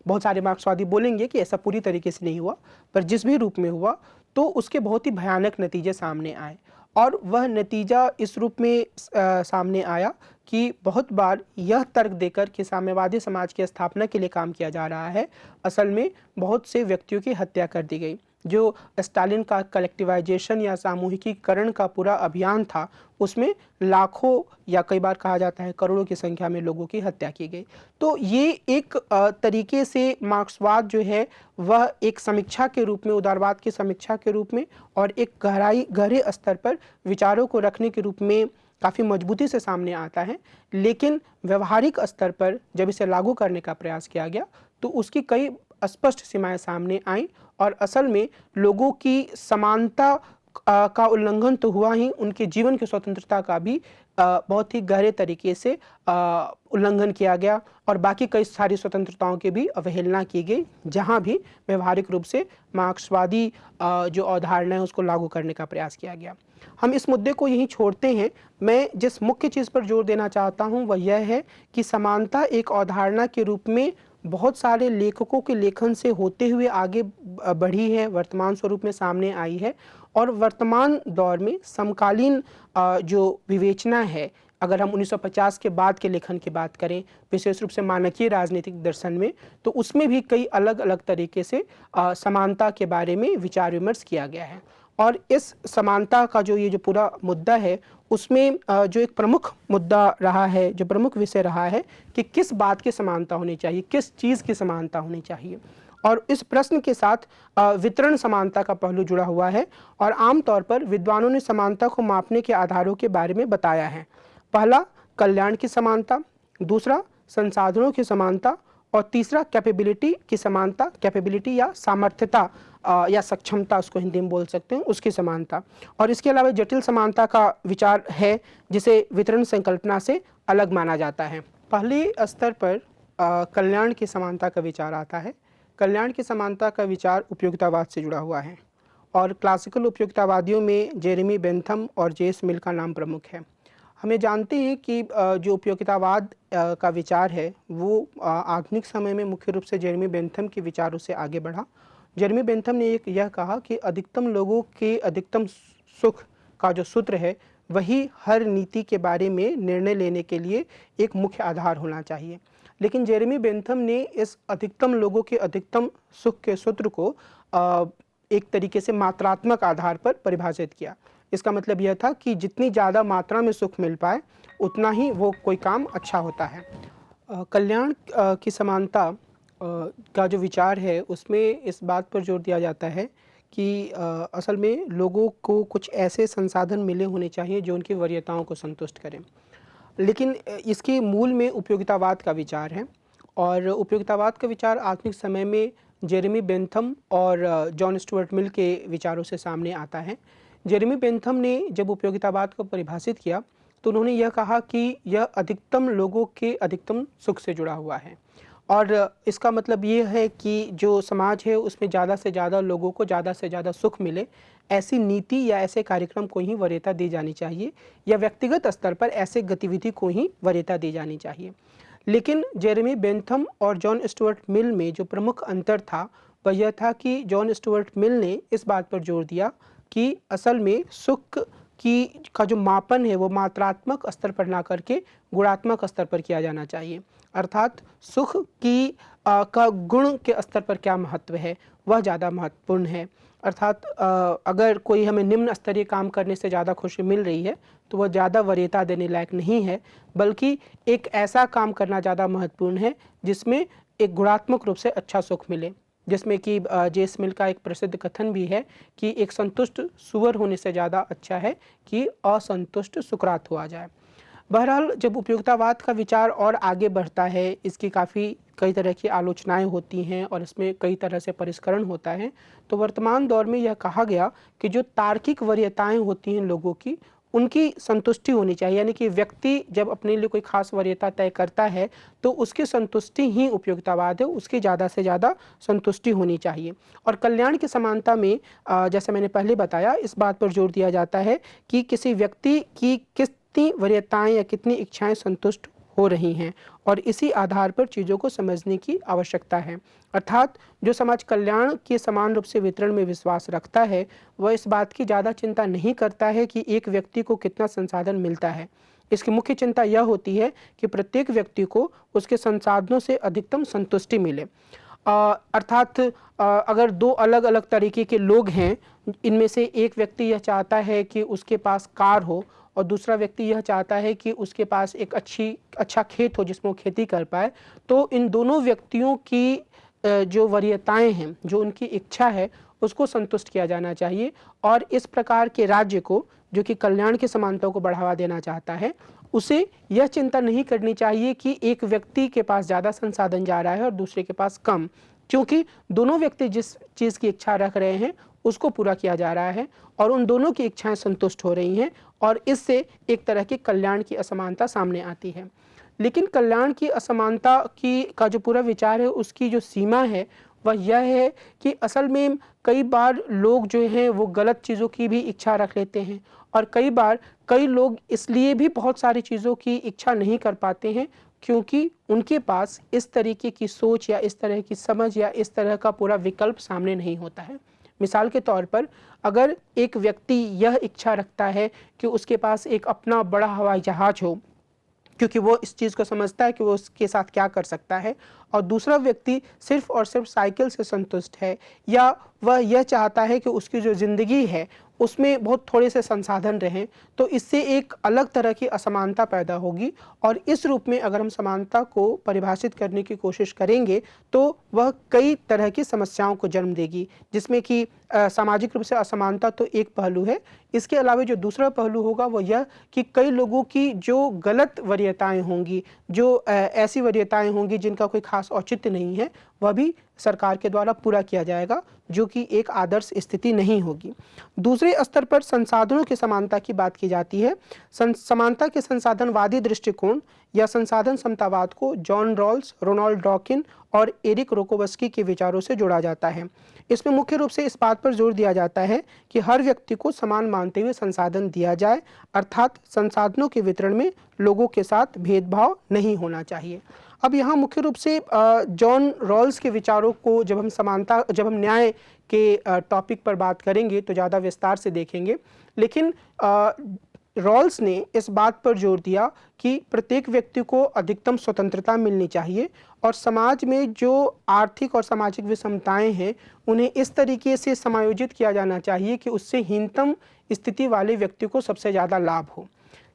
B: बहुत सारे मार्क्सवादी बोलेंगे कि ऐसा पूरी तरीके से नहीं हुआ, पर जिस भी रूप में हुआ तो उसके बहुत ही भयानक नतीजे सामने आए। और वह नतीजा इस रूप में सामने आया कि बहुत बार यह तर्क देकर कि साम्यवादी समाज की स्थापना के लिए काम किया जा रहा है, असल में बहुत से व्यक्तियों की हत्या कर दी गई। जो स्टालिन का कलेक्टिवाइजेशन या सामूहिकीकरण का पूरा अभियान था उसमें लाखों या कई बार कहा जाता है करोड़ों की संख्या में लोगों की हत्या की गई। तो ये एक तरीके से मार्क्सवाद जो है वह एक समीक्षा के रूप में, उदारवाद की समीक्षा के रूप में और एक गहरे स्तर पर विचारों को रखने के रूप में काफ़ी मजबूती से सामने आता है। लेकिन व्यवहारिक स्तर पर जब इसे लागू करने का प्रयास किया गया तो उसकी कई स्पष्ट सीमाएं सामने आईं, और असल में लोगों की समानता का उल्लंघन तो हुआ ही, उनके जीवन की स्वतंत्रता का भी बहुत ही गहरे तरीके से उल्लंघन किया गया, और बाकी कई सारी स्वतंत्रताओं की भी अवहेलना की गई जहां भी व्यवहारिक रूप से मार्क्सवादी जो अवधारणा है उसको लागू करने का प्रयास किया गया। हम इस मुद्दे को यहीं छोड़ते हैं। मैं जिस मुख्य चीज़ पर जोर देना चाहता हूं वह यह है कि समानता एक अवधारणा के रूप में बहुत सारे लेखकों के लेखन से होते हुए आगे बढ़ी है, वर्तमान स्वरूप में सामने आई है, और वर्तमान दौर में समकालीन जो विवेचना है, अगर हम 1950 के बाद के लेखन की बात करें, विशेष रूप से मानकीय राजनीतिक दर्शन में, तो उसमें भी कई अलग अलग तरीके से समानता के बारे में विचार विमर्श किया गया है। और इस समानता का जो ये जो पूरा मुद्दा है, उसमें जो एक प्रमुख मुद्दा रहा है, जो प्रमुख विषय रहा है कि किस बात की समानता होनी चाहिए, किस चीज़ की समानता होनी चाहिए। और इस प्रश्न के साथ वितरण समानता का पहलू जुड़ा हुआ है और आमतौर पर विद्वानों ने समानता को मापने के आधारों के बारे में बताया है। पहला कल्याण की समानता, दूसरा संसाधनों की समानता और तीसरा कैपेबिलिटी की समानता, कैपेबिलिटी या सामर्थ्यता या सक्षमता उसको हिंदी में बोल सकते हैं, उसकी समानता। और इसके अलावा जटिल समानता का विचार है जिसे वितरण संकल्पना से अलग माना जाता है। पहले स्तर पर कल्याण की समानता का विचार आता है। कल्याण की समानता का विचार उपयोगितावाद से जुड़ा हुआ है और क्लासिकल उपयोगितावादियों में जेरेमी बेंथम और जेस मिल का नाम प्रमुख है। हमें जानते हैं कि जो उपयोगितावाद का विचार है वो आधुनिक समय में मुख्य रूप से जेरेमी बेंथम के विचारों से आगे बढ़ा। जेरेमी बेंथम ने यह कहा कि अधिकतम लोगों के अधिकतम सुख का जो सूत्र है वही हर नीति के बारे में निर्णय लेने के लिए एक मुख्य आधार होना चाहिए। लेकिन जेरेमी बेंथम ने इस अधिकतम लोगों के अधिकतम सुख के सूत्र को एक तरीके से मात्रात्मक आधार पर परिभाषित किया। इसका मतलब यह था कि जितनी ज़्यादा मात्रा में सुख मिल पाए उतना ही वो कोई काम अच्छा होता है। कल्याण की समानता का जो विचार है उसमें इस बात पर जोर दिया जाता है कि असल में लोगों को कुछ ऐसे संसाधन मिले होने चाहिए जो उनकी वरीयताओं को संतुष्ट करें। लेकिन इसके मूल में उपयोगितावाद का विचार है और उपयोगितावाद का विचार आधुनिक समय में जेरेमी बेंथम और जॉन स्टुअर्ट मिल के विचारों से सामने आता है। जेरेमी बेंथम ने जब उपयोगितावाद को परिभाषित किया तो उन्होंने यह कहा कि यह अधिकतम लोगों के अधिकतम सुख से जुड़ा हुआ है और इसका मतलब ये है कि जो समाज है उसमें ज़्यादा से ज़्यादा लोगों को ज़्यादा से ज़्यादा सुख मिले, ऐसी नीति या ऐसे कार्यक्रम को ही वरीयता दी जानी चाहिए या व्यक्तिगत स्तर पर ऐसे गतिविधि को ही वरीयता दी जानी चाहिए। लेकिन जेरेमी बेंथम और जॉन स्टुअर्ट मिल में जो प्रमुख अंतर था वह यह था कि जॉन स्टुअर्ट मिल ने इस बात पर जोर दिया कि असल में सुख का जो मापन है वो मात्रात्मक स्तर पर ना करके गुणात्मक स्तर पर किया जाना चाहिए। अर्थात सुख की का गुण के स्तर पर क्या महत्व है वह ज़्यादा महत्वपूर्ण है। अर्थात अगर कोई हमें निम्न स्तरीय काम करने से ज़्यादा खुशी मिल रही है तो वह ज़्यादा वरीयता देने लायक नहीं है, बल्कि एक ऐसा काम करना ज़्यादा महत्वपूर्ण है जिसमें एक गुणात्मक रूप से अच्छा सुख मिले। जिसमें कि जेस मिल का एक प्रसिद्ध कथन भी है कि एक संतुष्ट सूअर होने से ज़्यादा अच्छा है कि असंतुष्ट सुकरात हुआ जाए। बहरहाल जब उपयोगितावाद का विचार और आगे बढ़ता है, इसकी कई तरह की आलोचनाएं होती हैं और इसमें कई तरह से परिष्करण होता है, तो वर्तमान दौर में यह कहा गया कि जो तार्किक वरीयताएं होती हैं लोगों की, उनकी संतुष्टि होनी चाहिए। यानी कि व्यक्ति जब अपने लिए कोई खास वरीयता तय करता है तो उसकी संतुष्टि ही उपयोगितावाद है, उसकी ज़्यादा से ज़्यादा संतुष्टि होनी चाहिए। और कल्याण की समानता में जैसे मैंने पहले बताया, इस बात पर जोर दिया जाता है कि किसी व्यक्ति की कितनी वरीयताएं या कितनी इच्छाएं संतुष्ट हो रही हैं और इसी आधार पर चीज़ों को समझने की आवश्यकता है। अर्थात जो समाज कल्याण के समान रूप से वितरण में विश्वास रखता है वह इस बात की ज़्यादा चिंता नहीं करता है कि एक व्यक्ति को कितना संसाधन मिलता है। इसकी मुख्य चिंता यह होती है कि प्रत्येक व्यक्ति को उसके संसाधनों से अधिकतम संतुष्टि मिले। अर्थात अगर दो अलग अलग तरीके के लोग हैं, इनमें से एक व्यक्ति यह चाहता है कि उसके पास कार हो और दूसरा व्यक्ति यह चाहता है कि उसके पास एक अच्छा खेत हो जिसमें वो खेती कर पाए, तो इन दोनों व्यक्तियों की जो वरीयताएं हैं, जो उनकी इच्छा है, उसको संतुष्ट किया जाना चाहिए। और इस प्रकार के राज्य को, जो कि कल्याण की समानता को बढ़ावा देना चाहता है, उसे यह चिंता नहीं करनी चाहिए कि एक व्यक्ति के पास ज़्यादा संसाधन जा रहा है और दूसरे के पास कम, क्योंकि दोनों व्यक्ति जिस चीज़ की इच्छा रख रहे हैं उसको पूरा किया जा रहा है और उन दोनों की इच्छाएं संतुष्ट हो रही हैं और इससे एक तरह की कल्याण की असमानता सामने आती है। लेकिन कल्याण की असमानता का जो पूरा विचार है, उसकी जो सीमा है वह यह है कि असल में कई बार लोग जो हैं वो गलत चीज़ों की भी इच्छा रख लेते हैं और कई बार कई लोग इसलिए भी बहुत सारी चीज़ों की इच्छा नहीं कर पाते हैं क्योंकि उनके पास इस तरीके की सोच या इस तरह की समझ या इस तरह का पूरा विकल्प सामने नहीं होता है। मिसाल के तौर पर अगर एक व्यक्ति यह इच्छा रखता है कि उसके पास एक अपना बड़ा हवाई जहाज हो, क्योंकि वो इस चीज़ को समझता है कि वो उसके साथ क्या कर सकता है, और दूसरा व्यक्ति सिर्फ और सिर्फ साइकिल से संतुष्ट है, या वह यह चाहता है कि उसकी जो ज़िंदगी है उसमें बहुत थोड़े से संसाधन रहें, तो इससे एक अलग तरह की असमानता पैदा होगी। और इस रूप में अगर हम समानता को परिभाषित करने की कोशिश करेंगे तो वह कई तरह की समस्याओं को जन्म देगी, जिसमें कि सामाजिक रूप से असमानता तो एक पहलू है। इसके अलावा जो दूसरा पहलू होगा वो यह कि कई लोगों की जो गलत वरीयताएं होंगी, जो ऐसी वरीयताएं होंगी जिनका कोई खास औचित्य नहीं है, वह भी सरकार के द्वारा पूरा किया जाएगा, जो कि एक आदर्श स्थिति नहीं होगी। दूसरे स्तर पर संसाधनों की समानता की बात की जाती है। समानता के संसाधनवादी दृष्टिकोण या संसाधन समतावाद को जॉन रॉल्स, रोनाल्ड डॉकिन और एरिक रोकोवस्की के विचारों से जोड़ा जाता है। इसमें मुख्य रूप से इस बात पर जोर दिया जाता है कि हर व्यक्ति को समान मानते हुए संसाधन दिया जाए, अर्थात संसाधनों के वितरण में लोगों के साथ भेदभाव नहीं होना चाहिए। अब यहाँ मुख्य रूप से जॉन रॉल्स के विचारों को जब हम न्याय के टॉपिक पर बात करेंगे तो ज़्यादा विस्तार से देखेंगे, लेकिन रॉल्स ने इस बात पर जोर दिया कि प्रत्येक व्यक्ति को अधिकतम स्वतंत्रता मिलनी चाहिए और समाज में जो आर्थिक और सामाजिक विषमताएं हैं उन्हें इस तरीके से समायोजित किया जाना चाहिए कि उससे हीनतम स्थिति वाले व्यक्ति को सबसे ज़्यादा लाभ हो।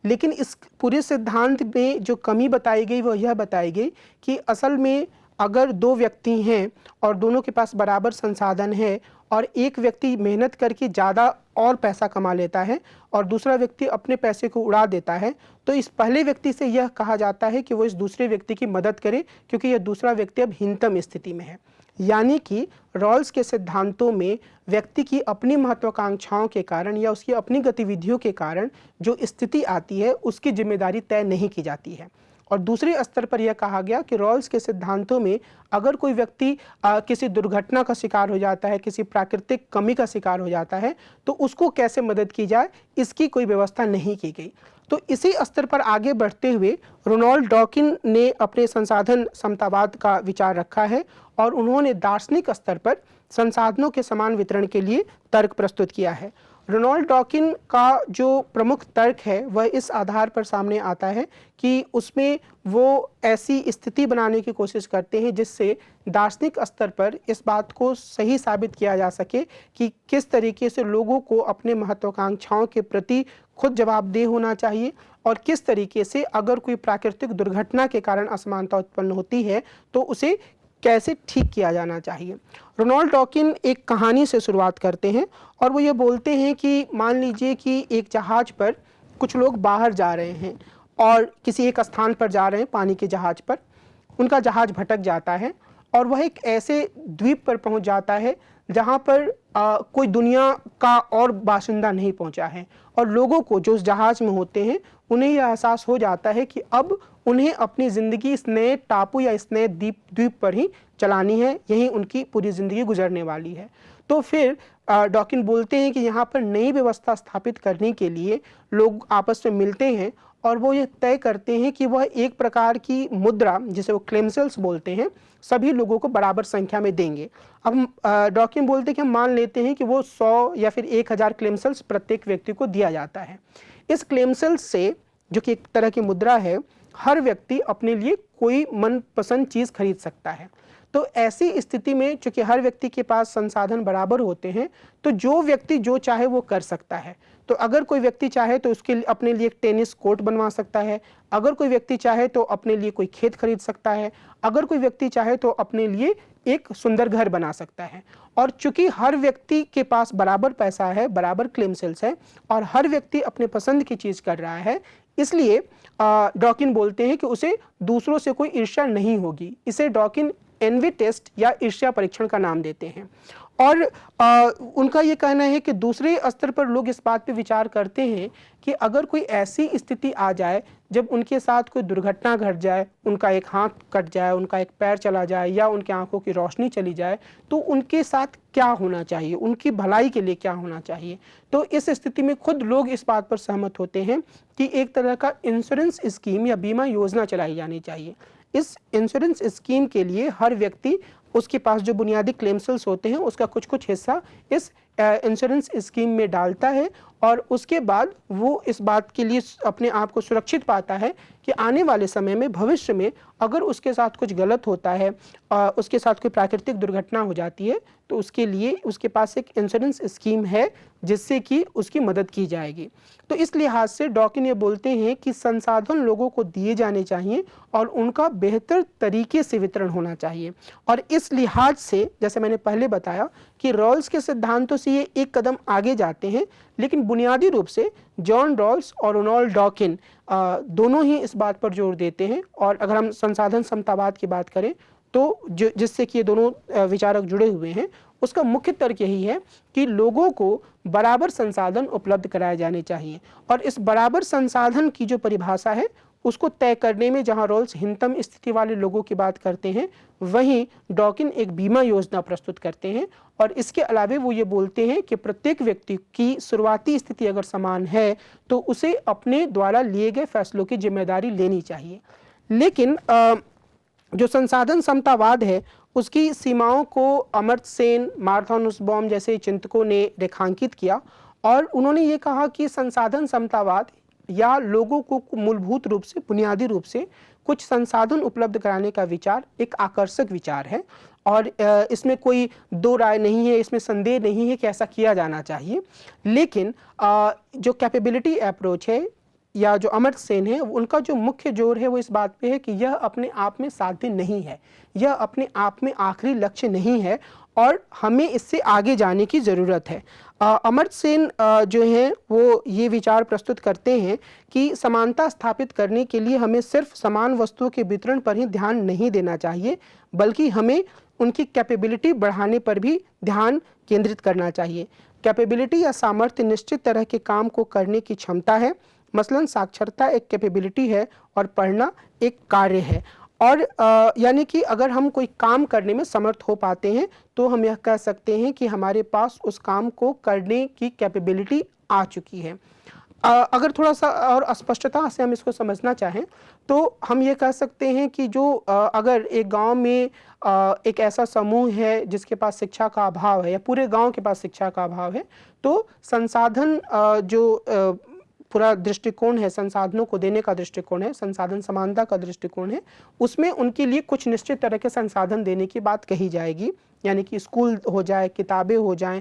B: लेकिन इस पूरे सिद्धांत में जो कमी बताई गई वह यह बताई गई कि असल में अगर दो व्यक्ति हैं और दोनों के पास बराबर संसाधन है और एक व्यक्ति मेहनत करके ज़्यादा और पैसा कमा लेता है और दूसरा व्यक्ति अपने पैसे को उड़ा देता है, तो इस पहले व्यक्ति से यह कहा जाता है कि वो इस दूसरे व्यक्ति की मदद करे, क्योंकि यह दूसरा व्यक्ति अब हीनतम स्थिति में है। यानी कि रॉल्स के सिद्धांतों में व्यक्ति की अपनी महत्वाकांक्षाओं के कारण या उसकी अपनी गतिविधियों के कारण जो स्थिति आती है उसकी जिम्मेदारी तय नहीं की जाती है। और दूसरे स्तर पर यह कहा गया कि रॉल्स के सिद्धांतों में अगर कोई व्यक्ति किसी दुर्घटना का शिकार हो जाता है, किसी प्राकृतिक कमी का शिकार हो जाता है, तो उसको कैसे मदद की जाए इसकी कोई व्यवस्था नहीं की गई। तो इसी स्तर पर आगे बढ़ते हुए रोनाल्ड डॉकिन ने अपने संसाधन समतावाद का विचार रखा है और उन्होंने दार्शनिक स्तर पर संसाधनों के समान वितरण के लिए तर्क प्रस्तुत किया है। रोनाल्ड डॉकिन का जो प्रमुख तर्क है वह इस आधार पर सामने आता है कि उसमें वो ऐसी स्थिति बनाने की कोशिश करते हैं जिससे दार्शनिक स्तर पर इस बात को सही साबित किया जा सके कि किस तरीके से लोगों को अपने महत्वाकांक्षाओं के प्रति खुद जवाबदेह होना चाहिए और किस तरीके से अगर कोई प्राकृतिक दुर्घटना के कारण असमानता उत्पन्न होती है तो उसे कैसे ठीक किया जाना चाहिए। रोनाल्ड डॉकिन एक कहानी से शुरुआत करते हैं और वो ये बोलते हैं कि मान लीजिए कि एक जहाज पर कुछ लोग बाहर जा रहे हैं और किसी एक स्थान पर जा रहे हैं पानी के जहाज पर, उनका जहाज भटक जाता है और वह एक ऐसे द्वीप पर पहुंच जाता है जहां पर कोई दुनिया का और बाशिंदा नहीं पहुंचा है और लोगों को जो उस जहाज में होते हैं उन्हें यह एहसास हो जाता है कि अब उन्हें अपनी ज़िंदगी इस नए टापू या इस नए द्वीप पर ही चलानी है, यहीं उनकी पूरी ज़िंदगी गुजरने वाली है। तो फिर डॉकिन बोलते हैं कि यहाँ पर नई व्यवस्था स्थापित करने के लिए लोग आपस में मिलते हैं और वो ये तय करते हैं कि वह एक प्रकार की मुद्रा जिसे वो क्लेमसेल्स बोलते हैं सभी लोगों को बराबर संख्या में देंगे। अब डॉकिन बोलते हैं कि हम मान लेते हैं कि वो 100 या फिर 1000 क्लेमसेल्स प्रत्येक व्यक्ति को दिया जाता है। इस क्लेमसेल्स से, जो कि एक तरह की मुद्रा है, हर व्यक्ति अपने लिए कोई मनपसंद चीज़ खरीद सकता है। तो ऐसी स्थिति में चूंकि हर व्यक्ति के पास संसाधन बराबर होते हैं तो जो व्यक्ति जो चाहे वो कर सकता है। तो अगर कोई व्यक्ति चाहे तो उसके अपने लिए एक टेनिस कोर्ट बनवा सकता है, अगर कोई व्यक्ति चाहे तो अपने लिए कोई खेत खरीद सकता है, अगर कोई व्यक्ति चाहे तो अपने लिए एक सुंदर घर बना सकता है। और चूंकि हर व्यक्ति के पास बराबर पैसा है, बराबर क्लेमसेल्स है और हर व्यक्ति अपने पसंद की चीज़ कर रहा है, इसलिए डॉकिन बोलते हैं कि उसे दूसरों से कोई ईर्ष्या नहीं होगी। इसे डॉकिन एनवी टेस्ट या ईर्ष्या परीक्षण का नाम देते हैं। और उनका ये कहना है कि दूसरे स्तर पर लोग इस बात पे विचार करते हैं कि अगर कोई ऐसी स्थिति आ जाए जब उनके साथ कोई दुर्घटना घट जाए, उनका एक हाथ कट जाए, उनका एक पैर चला जाए या उनकी आंखों की रोशनी चली जाए, तो उनके साथ क्या होना चाहिए, उनकी भलाई के लिए क्या होना चाहिए। तो इस स्थिति में खुद लोग इस बात पर सहमत होते हैं कि एक तरह का इंश्योरेंस स्कीम या बीमा योजना चलाई जानी चाहिए। इस इंश्योरेंस स्कीम के लिए हर व्यक्ति उसके पास जो बुनियादी क्लेम सेल्स होते हैं उसका कुछ कुछ हिस्सा इस इंश्योरेंस स्कीम में डालता है, और उसके बाद वो इस बात के लिए अपने आप को सुरक्षित पाता है कि आने वाले समय में, भविष्य में, अगर उसके साथ कुछ गलत होता है, उसके साथ कोई प्राकृतिक दुर्घटना हो जाती है, तो उसके लिए उसके पास एक इंश्योरेंस स्कीम है जिससे कि उसकी मदद की जाएगी। तो इस लिहाज से डॉकिन ये बोलते हैं कि संसाधन लोगों को दिए जाने चाहिए और उनका बेहतर तरीके से वितरण होना चाहिए। और इस लिहाज से, जैसे मैंने पहले बताया, कि रॉल्स के सिद्धांतों से ये एक कदम आगे जाते हैं, लेकिन बुनियादी रूप से जॉन रॉल्स और रोनाल्ड डॉकिन दोनों ही इस बात पर जोर देते हैं। और अगर हम संसाधन समतावाद की बात करें तो जिससे कि ये दोनों विचारक जुड़े हुए हैं, उसका मुख्य तर्क यही है कि लोगों को बराबर संसाधन उपलब्ध कराए जाने चाहिए। और इस बराबर संसाधन की जो परिभाषा है उसको तय करने में जहां रॉल्स हिंतम स्थिति वाले लोगों की बात करते हैं, वहीं डॉकिन एक बीमा योजना प्रस्तुत करते हैं। और इसके अलावे वो ये बोलते हैं कि प्रत्येक व्यक्ति की शुरुआती स्थिति अगर समान है तो उसे अपने द्वारा लिए गए फैसलों की जिम्मेदारी लेनी चाहिए। लेकिन जो संसाधन समतावाद है उसकी सीमाओं को अमर्त्य सेन, मार्था नुसबाउम जैसे चिंतकों ने रेखांकित किया, और उन्होंने ये कहा कि संसाधन समतावाद या लोगों को मूलभूत रूप से, बुनियादी रूप से कुछ संसाधन उपलब्ध कराने का विचार एक आकर्षक विचार है, और इसमें कोई दो राय नहीं है, इसमें संदेह नहीं है कि ऐसा किया जाना चाहिए। लेकिन जो कैपेबिलिटी अप्रोच है या जो अमर्त्य सेन है, उनका जो मुख्य जोर है वो इस बात पे है कि यह अपने आप में साध्य नहीं है, यह अपने आप में आखिरी लक्ष्य नहीं है, और हमें इससे आगे जाने की ज़रूरत है। अमर्त्य सेन जो हैं वो ये विचार प्रस्तुत करते हैं कि समानता स्थापित करने के लिए हमें सिर्फ समान वस्तुओं के वितरण पर ही ध्यान नहीं देना चाहिए, बल्कि हमें उनकी कैपेबिलिटी बढ़ाने पर भी ध्यान केंद्रित करना चाहिए। कैपेबिलिटी या सामर्थ्य निश्चित तरह के काम को करने की क्षमता है। मसलन साक्षरता एक कैपेबिलिटी है और पढ़ना एक कार्य है। और यानी कि अगर हम कोई काम करने में समर्थ हो पाते हैं तो हम यह कह सकते हैं कि हमारे पास उस काम को करने की कैपेबिलिटी आ चुकी है। अगर थोड़ा सा और स्पष्टता से हम इसको समझना चाहें तो हम ये कह सकते हैं कि जो अगर एक गांव में एक ऐसा समूह है जिसके पास शिक्षा का अभाव है, या पूरे गांव के पास शिक्षा का अभाव है, तो संसाधन जो पूरा दृष्टिकोण है, संसाधनों को देने का दृष्टिकोण है, संसाधन समानता का दृष्टिकोण है, उसमें उनके लिए कुछ निश्चित तरह के संसाधन देने की बात कही जाएगी। यानी कि स्कूल हो जाए, किताबें हो जाएं,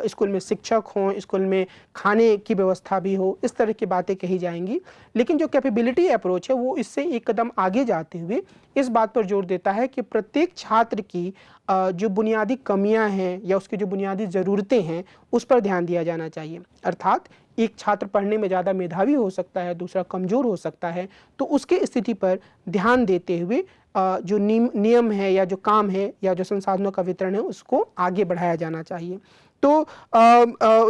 B: स्कूल में शिक्षक हों, स्कूल में खाने की व्यवस्था भी हो, इस तरह की बातें कही जाएंगी। लेकिन जो कैपेबिलिटी अप्रोच है वो इससे एक कदम आगे जाते हुए इस बात पर जोर देता है कि प्रत्येक छात्र की जो बुनियादी कमियां हैं या उसकी जो बुनियादी ज़रूरतें हैं उस पर ध्यान दिया जाना चाहिए। अर्थात एक छात्र पढ़ने में ज़्यादा मेधावी हो सकता है, दूसरा कमज़ोर हो सकता है, तो उसके स्थिति पर ध्यान देते हुए जो नियम है या जो काम है या जो संसाधनों का वितरण है उसको आगे बढ़ाया जाना चाहिए। तो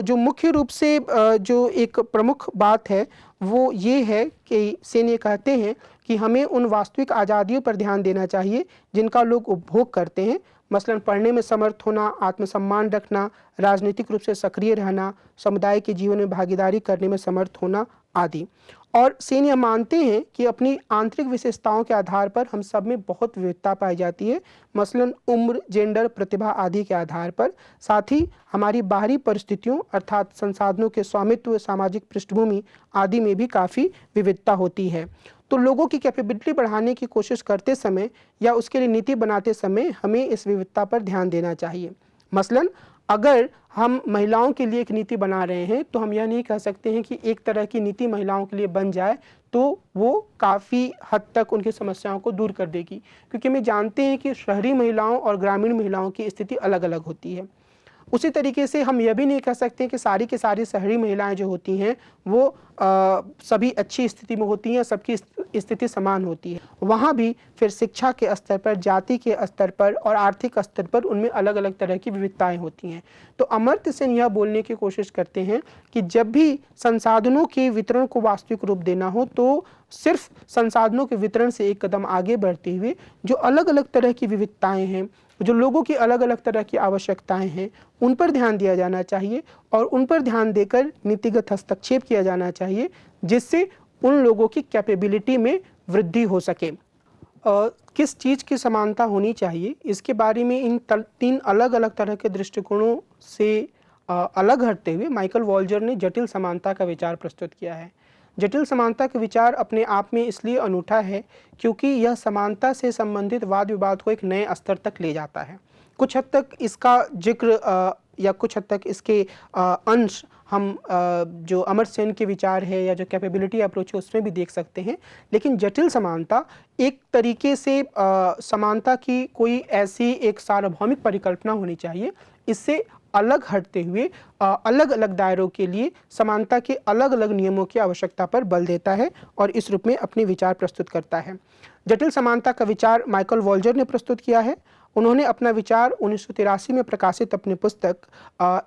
B: जो मुख्य रूप से जो एक प्रमुख बात है वो ये है कि सेन ये कहते हैं कि हमें उन वास्तविक आज़ादियों पर ध्यान देना चाहिए जिनका लोग उपभोग करते हैं, मसलन पढ़ने में समर्थ होना, आत्मसम्मान रखना, राजनीतिक रूप से सक्रिय रहना, समुदाय के जीवन में भागीदारी करने में समर्थ होना आदि। और सेन यह मानते हैं कि अपनी आंतरिक विशेषताओं के आधार पर हम सब में बहुत विविधता पाई जाती है, मसलन उम्र, जेंडर, प्रतिभा आदि के आधार पर। साथ ही हमारी बाहरी परिस्थितियों अर्थात संसाधनों के स्वामित्व, सामाजिक पृष्ठभूमि आदि में भी काफ़ी विविधता होती है। तो लोगों की कैपेबिलिटी बढ़ाने की कोशिश करते समय या उसके लिए नीति बनाते समय हमें इस विविधता पर ध्यान देना चाहिए। मसलन अगर हम महिलाओं के लिए एक नीति बना रहे हैं तो हम यह नहीं कह सकते हैं कि एक तरह की नीति महिलाओं के लिए बन जाए तो वो काफ़ी हद तक उनकी समस्याओं को दूर कर देगी, क्योंकि हम जानते हैं कि शहरी महिलाओं और ग्रामीण महिलाओं की स्थिति अलग अलग होती है। उसी तरीके से हम यह भी नहीं कह सकते कि सारी की सारी शहरी महिलाएं जो होती हैं वो सभी अच्छी स्थिति में होती हैं, सबकी स्थिति समान होती है। वहाँ भी फिर शिक्षा के स्तर पर, जाति के स्तर पर और आर्थिक स्तर पर उनमें अलग अलग तरह की विविधताएं होती हैं। तो अमर्त्य सेन यह बोलने की कोशिश करते हैं कि जब भी संसाधनों के वितरण को वास्तविक रूप देना हो तो सिर्फ संसाधनों के वितरण से एक कदम आगे बढ़ते हुए जो अलग अलग तरह की विविधताएं हैं, जो लोगों की अलग अलग तरह की आवश्यकताएं हैं, उन पर ध्यान दिया जाना चाहिए और उन पर ध्यान देकर नीतिगत हस्तक्षेप किया जाना चाहिए जिससे उन लोगों की कैपेबिलिटी में वृद्धि हो सके। किस चीज़ की समानता होनी चाहिए, इसके बारे में इन 3 अलग-अलग तरह के दृष्टिकोणों से अलग हटते हुए माइकल वॉल्जर ने जटिल समानता का विचार प्रस्तुत किया है। जटिल समानता का विचार अपने आप में इसलिए अनूठा है क्योंकि यह समानता से संबंधित वाद-विवाद को एक नए स्तर तक ले जाता है। कुछ हद तक इसका जिक्र या कुछ हद तक इसके अंश हम जो अमर्त्य सेन के विचार है या जो कैपेबिलिटी अप्रोच है उसमें भी देख सकते हैं। लेकिन जटिल समानता एक तरीके से समानता की कोई ऐसी एक सार्वभौमिक परिकल्पना होनी चाहिए। इससे अलग हटते हुए अलग अलग दायरों के लिए समानता के अलग अलग नियमों की आवश्यकता पर बल देता है और इस रूप में अपने विचार प्रस्तुत करता है। जटिल समानता का विचार माइकल वॉल्जर ने प्रस्तुत किया है। उन्होंने अपना विचार 1983 में प्रकाशित अपनी पुस्तक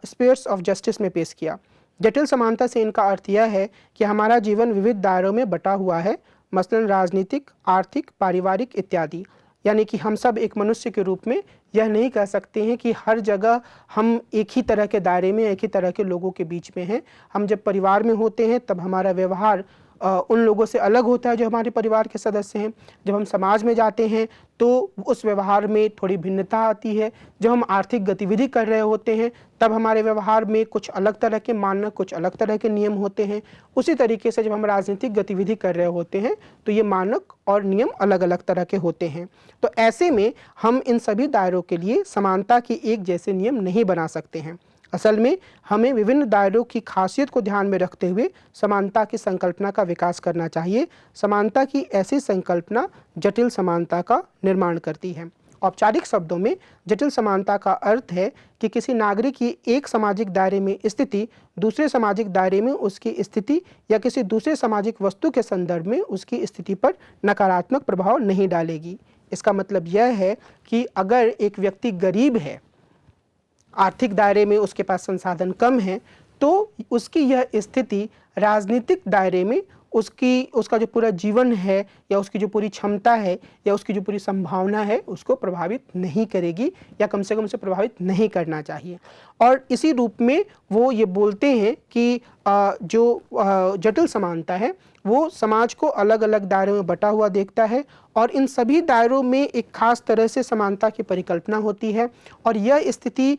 B: स्पेयर्स ऑफ जस्टिस में पेश किया। जटिल समानता से इनका अर्थ यह है कि हमारा जीवन विविध दायरों में बटा हुआ है, मसलन राजनीतिक, आर्थिक, पारिवारिक इत्यादि। यानी कि हम सब एक मनुष्य के रूप में यह नहीं कह सकते हैं कि हर जगह हम एक ही तरह के दायरे में, एक ही तरह के लोगों के बीच में हैं। हम जब परिवार में होते हैं तब हमारा व्यवहार उन लोगों से अलग होता है जो हमारे परिवार के सदस्य हैं। जब हम समाज में जाते हैं तो उस व्यवहार में थोड़ी भिन्नता आती है। जब हम आर्थिक गतिविधि कर रहे होते हैं तब हमारे व्यवहार में कुछ अलग तरह के मानक, कुछ अलग तरह के नियम होते हैं। उसी तरीके से जब हम राजनीतिक गतिविधि कर रहे होते हैं तो ये मानक और नियम अलग अलग तरह के होते हैं। तो ऐसे में हम इन सभी दायरों के लिए समानता के एक जैसे नियम नहीं बना सकते हैं। असल में हमें विभिन्न दायरों की खासियत को ध्यान में रखते हुए समानता की संकल्पना का विकास करना चाहिए। समानता की ऐसी संकल्पना जटिल समानता का निर्माण करती है। औपचारिक शब्दों में जटिल समानता का अर्थ है कि किसी नागरिक की एक सामाजिक दायरे में स्थिति दूसरे सामाजिक दायरे में उसकी स्थिति या किसी दूसरे सामाजिक वस्तु के संदर्भ में उसकी स्थिति पर नकारात्मक प्रभाव नहीं डालेगी। इसका मतलब यह है कि अगर एक व्यक्ति गरीब है, आर्थिक दायरे में उसके पास संसाधन कम है, तो उसकी यह स्थिति राजनीतिक दायरे में उसका जो पूरा जीवन है या उसकी जो पूरी क्षमता है या उसकी जो पूरी संभावना है उसको प्रभावित नहीं करेगी या कम से कम उसे प्रभावित नहीं करना चाहिए। और इसी रूप में वो ये बोलते हैं कि जो जटिल समानता है वो समाज को अलग अलग दायरों में बटा हुआ देखता है और इन सभी दायरों में एक खास तरह से समानता की परिकल्पना होती है और यह स्थिति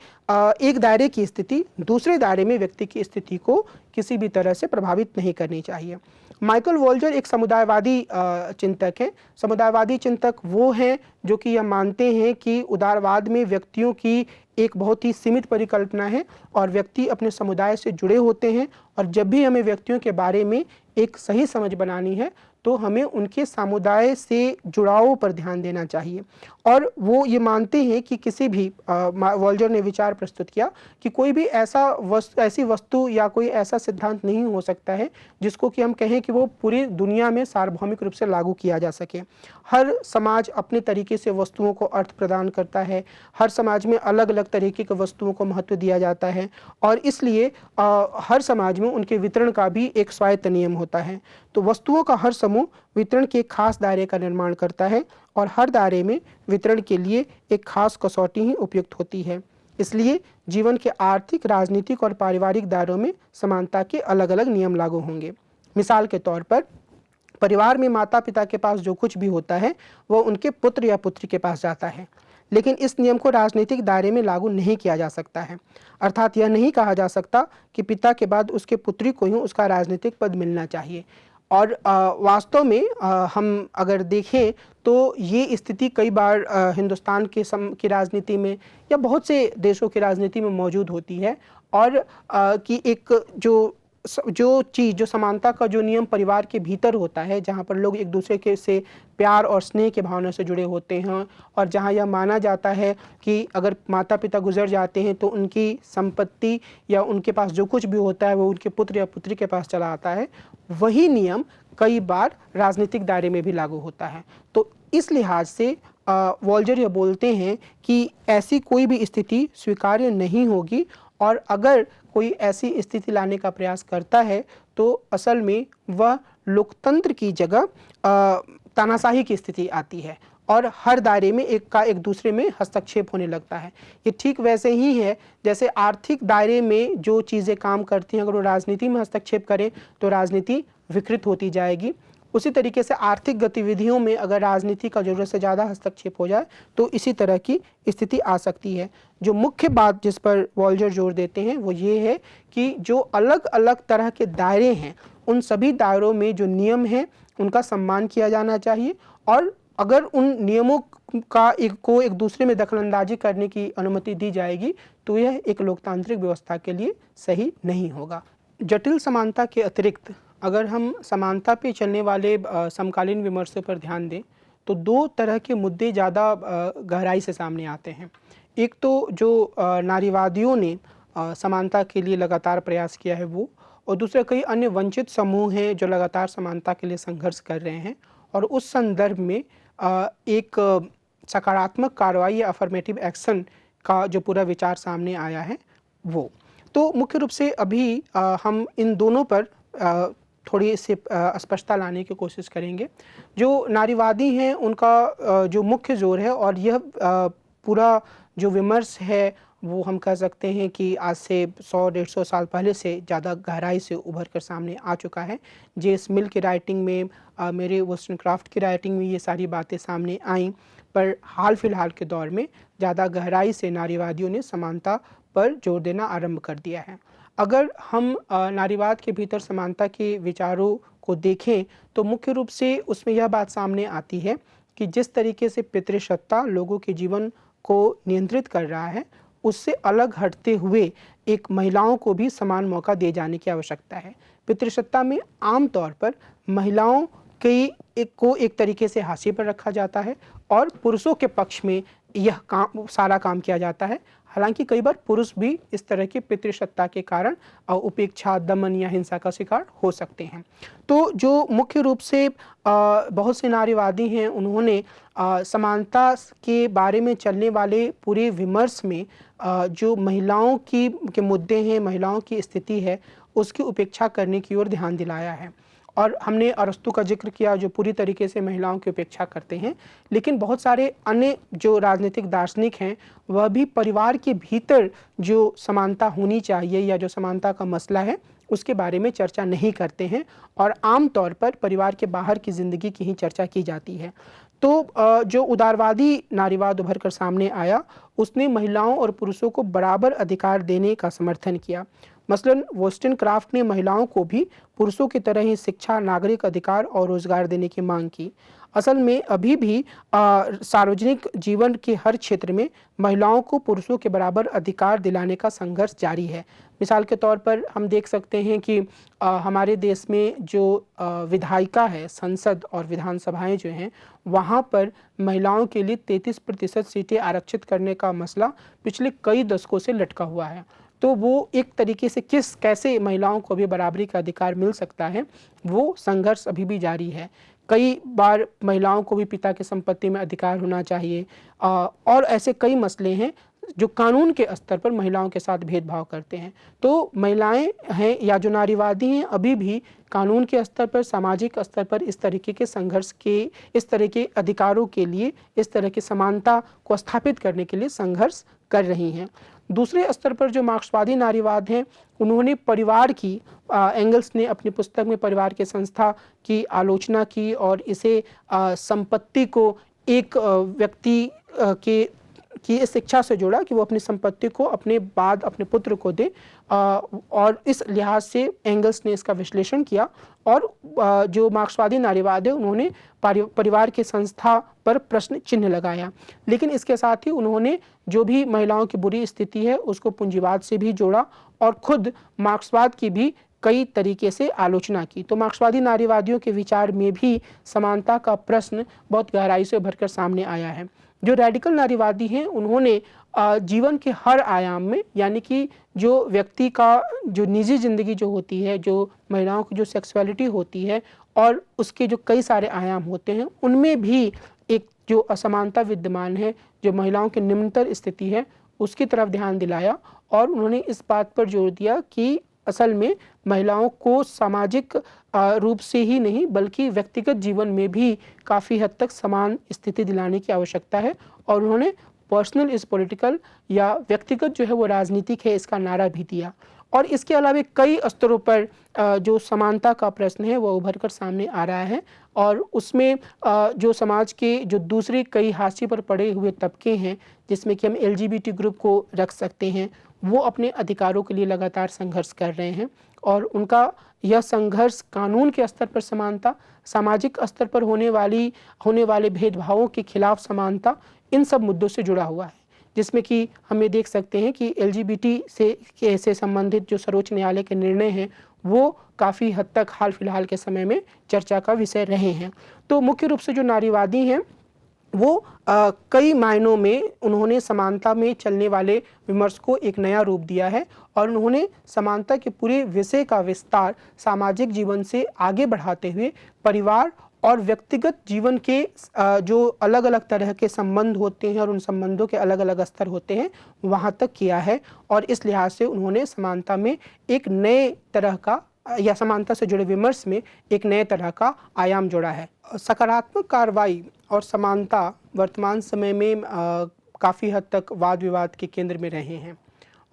B: एक दायरे की स्थिति दूसरे दायरे में व्यक्ति की स्थिति को किसी भी तरह से प्रभावित नहीं करनी चाहिए। माइकल वॉल्जर एक समुदायवादी चिंतक हैं। समुदायवादी चिंतक वो हैं जो कि यह मानते हैं कि उदारवाद में व्यक्तियों की एक बहुत ही सीमित परिकल्पना है और व्यक्ति अपने समुदाय से जुड़े होते हैं और जब भी हमें व्यक्तियों के बारे में एक सही समझ बनानी है तो हमें उनके समुदाय से जुड़ाव पर ध्यान देना चाहिए। और वो ये मानते हैं कि किसी भी वॉल्जर ने विचार प्रस्तुत किया कि कोई भी ऐसी वस्तु या कोई ऐसा सिद्धांत नहीं हो सकता है जिसको कि हम कहें कि वो पूरी दुनिया में सार्वभौमिक रूप से लागू किया जा सके। हर समाज अपने तरीके से वस्तुओं को अर्थ प्रदान करता है। हर समाज में अलग अलग तरीके के वस्तुओं को महत्व दिया जाता है और इसलिए हर समाज में उनके वितरण का भी एक स्वायत्त नियम होता है। तो वस्तुओं का हर समूह वितरण के खास दायरे का निर्माण करता है और हर दायरे में वितरण के लिए एक खास कसौटी ही उपयुक्त होती है। इसलिए जीवन के आर्थिक, राजनीतिक और पारिवारिक दायरों में समानता के अलग अलग नियम लागू होंगे। मिसाल के तौर पर परिवार में माता पिता के पास जो कुछ भी होता है वो उनके पुत्र या पुत्री के पास जाता है, लेकिन इस नियम को राजनीतिक दायरे में लागू नहीं किया जा सकता है। अर्थात यह नहीं कहा जा सकता कि पिता के बाद उसके पुत्री को ही उसका राजनीतिक पद मिलना चाहिए। और वास्तव में हम अगर देखें तो ये स्थिति कई बार हिंदुस्तान की राजनीति में या बहुत से देशों की राजनीति में मौजूद होती है और कि एक जो समानता का जो नियम परिवार के भीतर होता है, जहाँ पर लोग एक दूसरे के से प्यार और स्नेह के भावना से जुड़े होते हैं और जहाँ यह माना जाता है कि अगर माता पिता गुजर जाते हैं तो उनकी संपत्ति या उनके पास जो कुछ भी होता है वो उनके पुत्र या पुत्री के पास चला आता है, वही नियम कई बार राजनीतिक दायरे में भी लागू होता है। तो इस लिहाज से वॉल्जर यह बोलते हैं कि ऐसी कोई भी स्थिति स्वीकार्य नहीं होगी और अगर कोई ऐसी स्थिति लाने का प्रयास करता है तो असल में वह लोकतंत्र की जगह तानाशाही की स्थिति आती है और हर दायरे में एक दूसरे में हस्तक्षेप होने लगता है। ये ठीक वैसे ही है जैसे आर्थिक दायरे में जो चीज़ें काम करती हैं अगर वो राजनीति में हस्तक्षेप करें तो राजनीति विकृत होती जाएगी। उसी तरीके से आर्थिक गतिविधियों में अगर राजनीति का ज़रूरत से ज़्यादा हस्तक्षेप हो जाए तो इसी तरह की स्थिति आ सकती है। जो मुख्य बात जिस पर वॉल्जर जोर देते हैं वो ये है कि जो अलग अलग तरह के दायरे हैं उन सभी दायरों में जो नियम हैं उनका सम्मान किया जाना चाहिए, और अगर उन नियमों का एक दूसरे में दखलंदाजी करने की अनुमति दी जाएगी तो यह एक लोकतांत्रिक व्यवस्था के लिए सही नहीं होगा। जटिल समानता के अतिरिक्त अगर हम समानता पे चलने वाले समकालीन विमर्शों पर ध्यान दें तो दो तरह के मुद्दे ज़्यादा गहराई से सामने आते हैं। एक तो जो नारीवादियों ने समानता के लिए लगातार प्रयास किया है वो, और दूसरा कई अन्य वंचित समूह हैं जो लगातार समानता के लिए संघर्ष कर रहे हैं, और उस संदर्भ में एक सकारात्मक कार्रवाई या अफर्मेटिव एक्शन का जो पूरा विचार सामने आया है वो। तो मुख्य रूप से अभी हम इन दोनों पर थोड़ी सी स्पष्टता लाने की कोशिश करेंगे। जो नारीवादी हैं उनका जो मुख्य जोर है, और यह पूरा जो विमर्श है वो हम कह सकते हैं कि आज से 100-150 साल पहले से ज़्यादा गहराई से उभर कर सामने आ चुका है। जेम्स मिल की राइटिंग में, मेरे वोllstonecraft की राइटिंग में ये सारी बातें सामने आईं, पर हाल फिलहाल के दौर में ज़्यादा गहराई से नारीवादियों ने समानता पर जोर देना आरंभ कर दिया है। अगर हम नारीवाद के भीतर समानता के विचारों को देखें तो मुख्य रूप से उसमें यह बात सामने आती है कि जिस तरीके से पितृसत्ता लोगों के जीवन को नियंत्रित कर रहा है उससे अलग हटते हुए एक महिलाओं को भी समान मौका दिए जाने की आवश्यकता है। पितृसत्ता में आमतौर पर महिलाओं को एक तरीके से हाशिए पर रखा जाता है और पुरुषों के पक्ष में यह सारा काम किया जाता है। हालांकि कई बार पुरुष भी इस तरह की पितृसत्ता के कारण उपेक्षा, दमन या हिंसा का शिकार हो सकते हैं। तो जो मुख्य रूप से बहुत से नारीवादी हैं उन्होंने समानता के बारे में चलने वाले पूरे विमर्श में जो महिलाओं के मुद्दे हैं, महिलाओं की स्थिति है, उसकी उपेक्षा करने की ओर ध्यान दिलाया है। और हमने अरस्तु का जिक्र किया जो पूरी तरीके से महिलाओं की उपेक्षा करते हैं, लेकिन बहुत सारे अन्य जो राजनीतिक दार्शनिक हैं वह भी परिवार के भीतर जो समानता होनी चाहिए या जो समानता का मसला है उसके बारे में चर्चा नहीं करते हैं, और आम तौर पर परिवार के बाहर की ज़िंदगी की ही चर्चा की जाती है। तो जो उदारवादी नारीवाद उभर कर सामने आया उसने महिलाओं और पुरुषों को बराबर अधिकार देने का समर्थन किया। मसलन वोllstonecraft ने महिलाओं को भी पुरुषों की तरह ही शिक्षा, नागरिक अधिकार और रोजगार देने की मांग की। असल में अभी भी सार्वजनिक जीवन के हर क्षेत्र में महिलाओं को पुरुषों के बराबर अधिकार दिलाने का संघर्ष जारी है। मिसाल के तौर पर हम देख सकते हैं कि हमारे देश में जो विधायिका है, संसद और विधानसभाएं जो हैं, वहाँ पर महिलाओं के लिए 33% सीटें आरक्षित करने का मसला पिछले कई दशकों से लटका हुआ है। तो वो एक तरीके से कैसे महिलाओं को भी बराबरी का अधिकार मिल सकता है, वो संघर्ष अभी भी जारी है। कई बार महिलाओं को भी पिता की संपत्ति में अधिकार होना चाहिए, और ऐसे कई मसले हैं जो कानून के स्तर पर महिलाओं के साथ भेदभाव करते हैं। तो महिलाएं हैं या जो नारीवादी हैं अभी भी कानून के स्तर पर, सामाजिक स्तर पर इस तरीके के संघर्ष के, इस तरह के अधिकारों के लिए, इस तरह की समानता को स्थापित करने के लिए संघर्ष कर रही हैं। दूसरे स्तर पर जो मार्क्सवादी नारीवाद हैं उन्होंने परिवार की, एंगल्स ने अपनी पुस्तक में परिवार के संस्था की आलोचना की और इसे संपत्ति को एक व्यक्ति की इस शिक्षा से जोड़ा कि वो अपनी संपत्ति को अपने बाद अपने पुत्र को दे, और इस लिहाज से एंगल्स ने इसका विश्लेषण किया। और जो मार्क्सवादी नारीवाद है उन्होंने परिवार की संस्था पर प्रश्न चिन्ह लगाया, लेकिन इसके साथ ही उन्होंने जो भी महिलाओं की बुरी स्थिति है उसको पूंजीवाद से भी जोड़ा और खुद मार्क्सवाद की भी कई तरीके से आलोचना की। तो मार्क्सवादी नारीवादियों के विचार में भी समानता का प्रश्न बहुत गहराई से उभर कर सामने आया है। जो रेडिकल नारीवादी हैं उन्होंने जीवन के हर आयाम में, यानी कि जो व्यक्ति का जो निजी ज़िंदगी जो होती है, जो महिलाओं की जो सेक्सुअलिटी होती है और उसके जो कई सारे आयाम होते हैं, उनमें भी एक जो असमानता विद्यमान है, जो महिलाओं की निम्नतर स्थिति है, उसकी तरफ ध्यान दिलाया। और उन्होंने इस बात पर जोर दिया कि असल में महिलाओं को सामाजिक रूप से ही नहीं बल्कि व्यक्तिगत जीवन में भी काफ़ी हद तक समान स्थिति दिलाने की आवश्यकता है। और उन्होंने पर्सनल इज पॉलिटिकल, या व्यक्तिगत जो है वो राजनीतिक है, इसका नारा भी दिया। और इसके अलावा कई स्तरों पर जो समानता का प्रश्न है वो उभर कर सामने आ रहा है और उसमें जो समाज के जो दूसरे कई हाशिए पर पड़े हुए तबके हैं, जिसमें कि हम LGBT ग्रुप को रख सकते हैं, वो अपने अधिकारों के लिए लगातार संघर्ष कर रहे हैं और उनका यह संघर्ष कानून के स्तर पर समानता, सामाजिक स्तर पर होने वाले भेदभावों के खिलाफ समानता, इन सब मुद्दों से जुड़ा हुआ है, जिसमें कि हम ये देख सकते हैं कि LGBT से संबंधित जो सर्वोच्च न्यायालय के निर्णय हैं वो काफ़ी हद तक हाल फिलहाल के समय में चर्चा का विषय रहे हैं। तो मुख्य रूप से जो नारीवादी हैं वो कई मायनों में उन्होंने समानता में चलने वाले विमर्श को एक नया रूप दिया है और उन्होंने समानता के पूरे विषय का विस्तार सामाजिक जीवन से आगे बढ़ाते हुए परिवार और व्यक्तिगत जीवन के जो अलग अलग तरह के संबंध होते हैं और उन संबंधों के अलग अलग स्तर होते हैं वहाँ तक किया है और इस लिहाज से उन्होंने समानता में एक नए तरह का या समानता से जुड़े विमर्श में एक नए तरह का आयाम जोड़ा है। सकारात्मक कार्रवाई और समानता वर्तमान समय में काफ़ी हद तक वाद विवाद के केंद्र में रहे हैं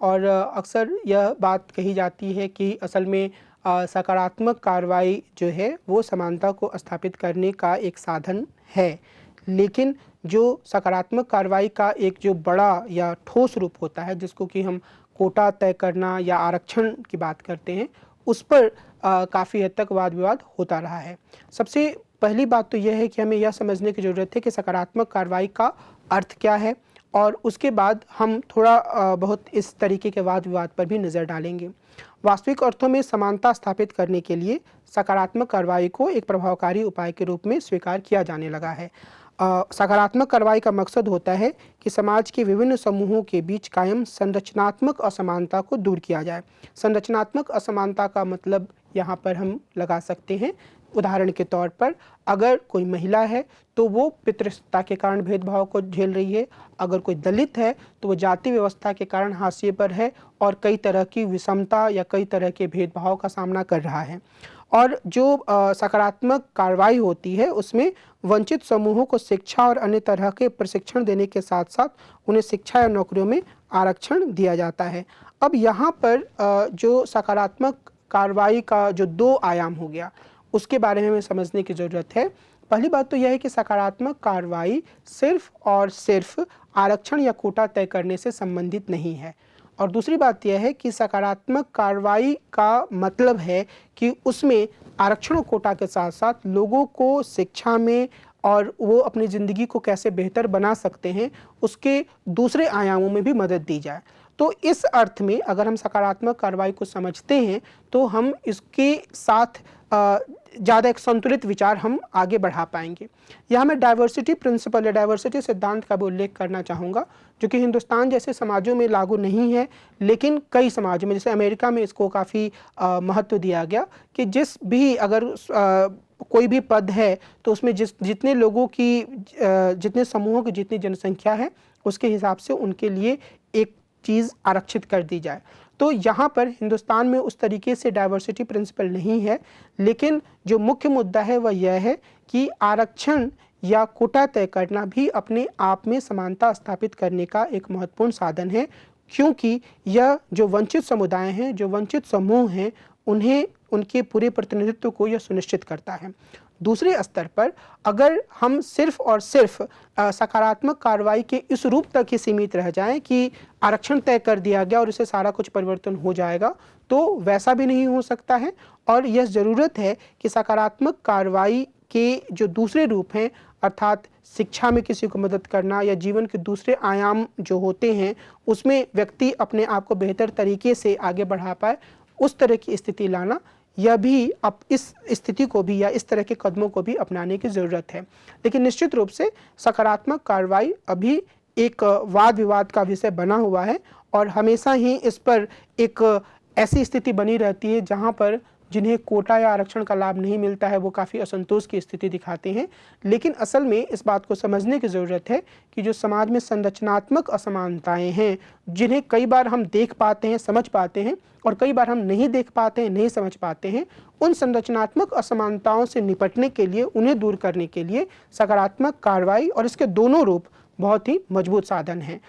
B: और अक्सर यह बात कही जाती है कि असल में सकारात्मक कार्रवाई जो है वो समानता को स्थापित करने का एक साधन है, लेकिन जो सकारात्मक कार्रवाई का एक जो बड़ा या ठोस रूप होता है जिसको कि हम कोटा तय करना या आरक्षण की बात करते हैं, उस पर काफ़ी हद तक वाद विवाद होता रहा है। सबसे पहली बात तो यह है कि हमें यह समझने की ज़रूरत है कि सकारात्मक कार्रवाई का अर्थ क्या है और उसके बाद हम थोड़ा बहुत इस तरीके के वाद विवाद पर भी नज़र डालेंगे। वास्तविक अर्थों में समानता स्थापित करने के लिए सकारात्मक कार्रवाई को एक प्रभावकारी उपाय के रूप में स्वीकार किया जाने लगा है। सकारात्मक कार्रवाई का मकसद होता है कि समाज के विभिन्न समूहों के बीच कायम संरचनात्मक असमानता को दूर किया जाए। संरचनात्मक असमानता का मतलब यहाँ पर हम लगा सकते हैं, उदाहरण के तौर पर अगर कोई महिला है तो वो पितृसत्ता के कारण भेदभाव को झेल रही है, अगर कोई दलित है तो वो जाति व्यवस्था के कारण हाशिए पर है और कई तरह की विषमता या कई तरह के भेदभाव का सामना कर रहा है। और जो सकारात्मक कार्रवाई होती है उसमें वंचित समूहों को शिक्षा और अन्य तरह के प्रशिक्षण देने के साथ साथ उन्हें शिक्षा या नौकरियों में आरक्षण दिया जाता है। अब यहाँ पर जो सकारात्मक कार्रवाई का जो दो आयाम हो गया उसके बारे में हमें समझने की ज़रूरत है। पहली बात तो यह है कि सकारात्मक कार्रवाई सिर्फ और सिर्फ आरक्षण या कोटा तय करने से संबंधित नहीं है और दूसरी बात यह है कि सकारात्मक कार्रवाई का मतलब है कि उसमें आरक्षण और कोटा के साथ साथ लोगों को शिक्षा में और वो अपनी ज़िंदगी को कैसे बेहतर बना सकते हैं उसके दूसरे आयामों में भी मदद दी जाए। तो इस अर्थ में अगर हम सकारात्मक कार्रवाई को समझते हैं तो हम इसके साथ ज़्यादा एक संतुलित विचार हम आगे बढ़ा पाएंगे। यहाँ मैं डाइवर्सिटी प्रिंसिपल या डाइवर्सिटी सिद्धांत का भी उल्लेख करना चाहूँगा, जो कि हिंदुस्तान जैसे समाजों में लागू नहीं है लेकिन कई समाजों में, जैसे अमेरिका में इसको काफ़ी महत्व दिया गया कि जिस भी अगर कोई भी पद है तो उसमें जितने लोगों की जितने समूहों की जितनी जनसंख्या है उसके हिसाब से उनके लिए एक चीज़ आरक्षित कर दी जाए। तो यहाँ पर हिंदुस्तान में उस तरीके से डाइवर्सिटी प्रिंसिपल नहीं है, लेकिन जो मुख्य मुद्दा है वह यह है कि आरक्षण या कोटा तय करना भी अपने आप में समानता स्थापित करने का एक महत्वपूर्ण साधन है, क्योंकि यह जो वंचित समुदाय हैं, जो वंचित समूह हैं, उन्हें उनके पूरे प्रतिनिधित्व को यह सुनिश्चित करता है। दूसरे स्तर पर अगर हम सिर्फ और सिर्फ सकारात्मक कार्रवाई के इस रूप तक ही सीमित रह जाएं कि आरक्षण तय कर दिया गया और इससे सारा कुछ परिवर्तन हो जाएगा, तो वैसा भी नहीं हो सकता है और यह ज़रूरत है कि सकारात्मक कार्रवाई के जो दूसरे रूप हैं, अर्थात शिक्षा में किसी को मदद करना या जीवन के दूसरे आयाम जो होते हैं उसमें व्यक्ति अपने आप को बेहतर तरीके से आगे बढ़ा पाए, उस तरह की स्थिति लाना, यह भी अब इस स्थिति को भी या इस तरह के कदमों को भी अपनाने की ज़रूरत है। लेकिन निश्चित रूप से सकारात्मक कार्रवाई अभी एक वाद विवाद का विषय बना हुआ है और हमेशा ही इस पर एक ऐसी स्थिति बनी रहती है जहाँ पर जिन्हें कोटा या आरक्षण का लाभ नहीं मिलता है वो काफ़ी असंतोष की स्थिति दिखाते हैं। लेकिन असल में इस बात को समझने की ज़रूरत है कि जो समाज में संरचनात्मक असमानताएं हैं, जिन्हें कई बार हम देख पाते हैं, समझ पाते हैं और कई बार हम नहीं देख पाते हैं, नहीं समझ पाते हैं, उन संरचनात्मक असमानताओं से निपटने के लिए, उन्हें दूर करने के लिए सकारात्मक कार्रवाई और इसके दोनों रूप बहुत ही मजबूत साधन हैं।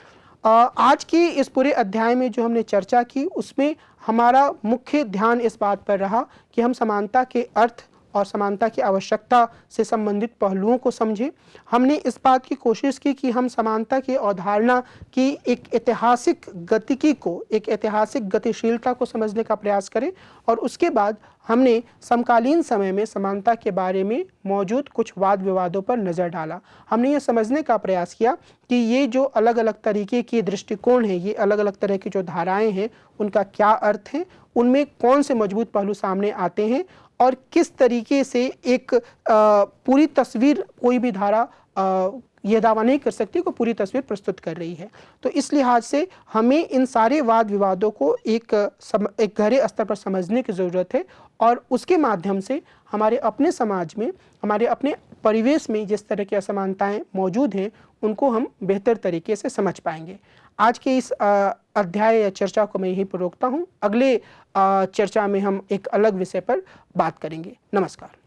B: आज की इस पूरे अध्याय में जो हमने चर्चा की उसमें हमारा मुख्य ध्यान इस बात पर रहा कि हम समानता के अर्थ और समानता की आवश्यकता से संबंधित पहलुओं को समझें। हमने इस बात की कोशिश की कि हम समानता की अवधारणा की एक ऐतिहासिक गतिकी को, एक ऐतिहासिक गतिशीलता को समझने का प्रयास करें और उसके बाद हमने समकालीन समय में समानता के बारे में मौजूद कुछ वाद विवादों पर नज़र डाला। हमने ये समझने का प्रयास किया कि ये जो अलग अलग तरीके के दृष्टिकोण हैं, ये अलग अलग तरह की जो धाराएं हैं, उनका क्या अर्थ है, उनमें कौन से मजबूत पहलू सामने आते हैं और किस तरीके से एक पूरी तस्वीर, कोई भी धारा यह दावा नहीं कर सकती को पूरी तस्वीर प्रस्तुत कर रही है। तो इस लिहाज से हमें इन सारे वाद विवादों को एक गहरे स्तर पर समझने की ज़रूरत है और उसके माध्यम से हमारे अपने समाज में, हमारे अपने परिवेश में जिस तरह की असमानताएं मौजूद हैं उनको हम बेहतर तरीके से समझ पाएंगे। आज के इस अध्याय या चर्चा को मैं यहीं पर रोकता हूँ। अगले चर्चा में हम एक अलग विषय पर बात करेंगे। नमस्कार।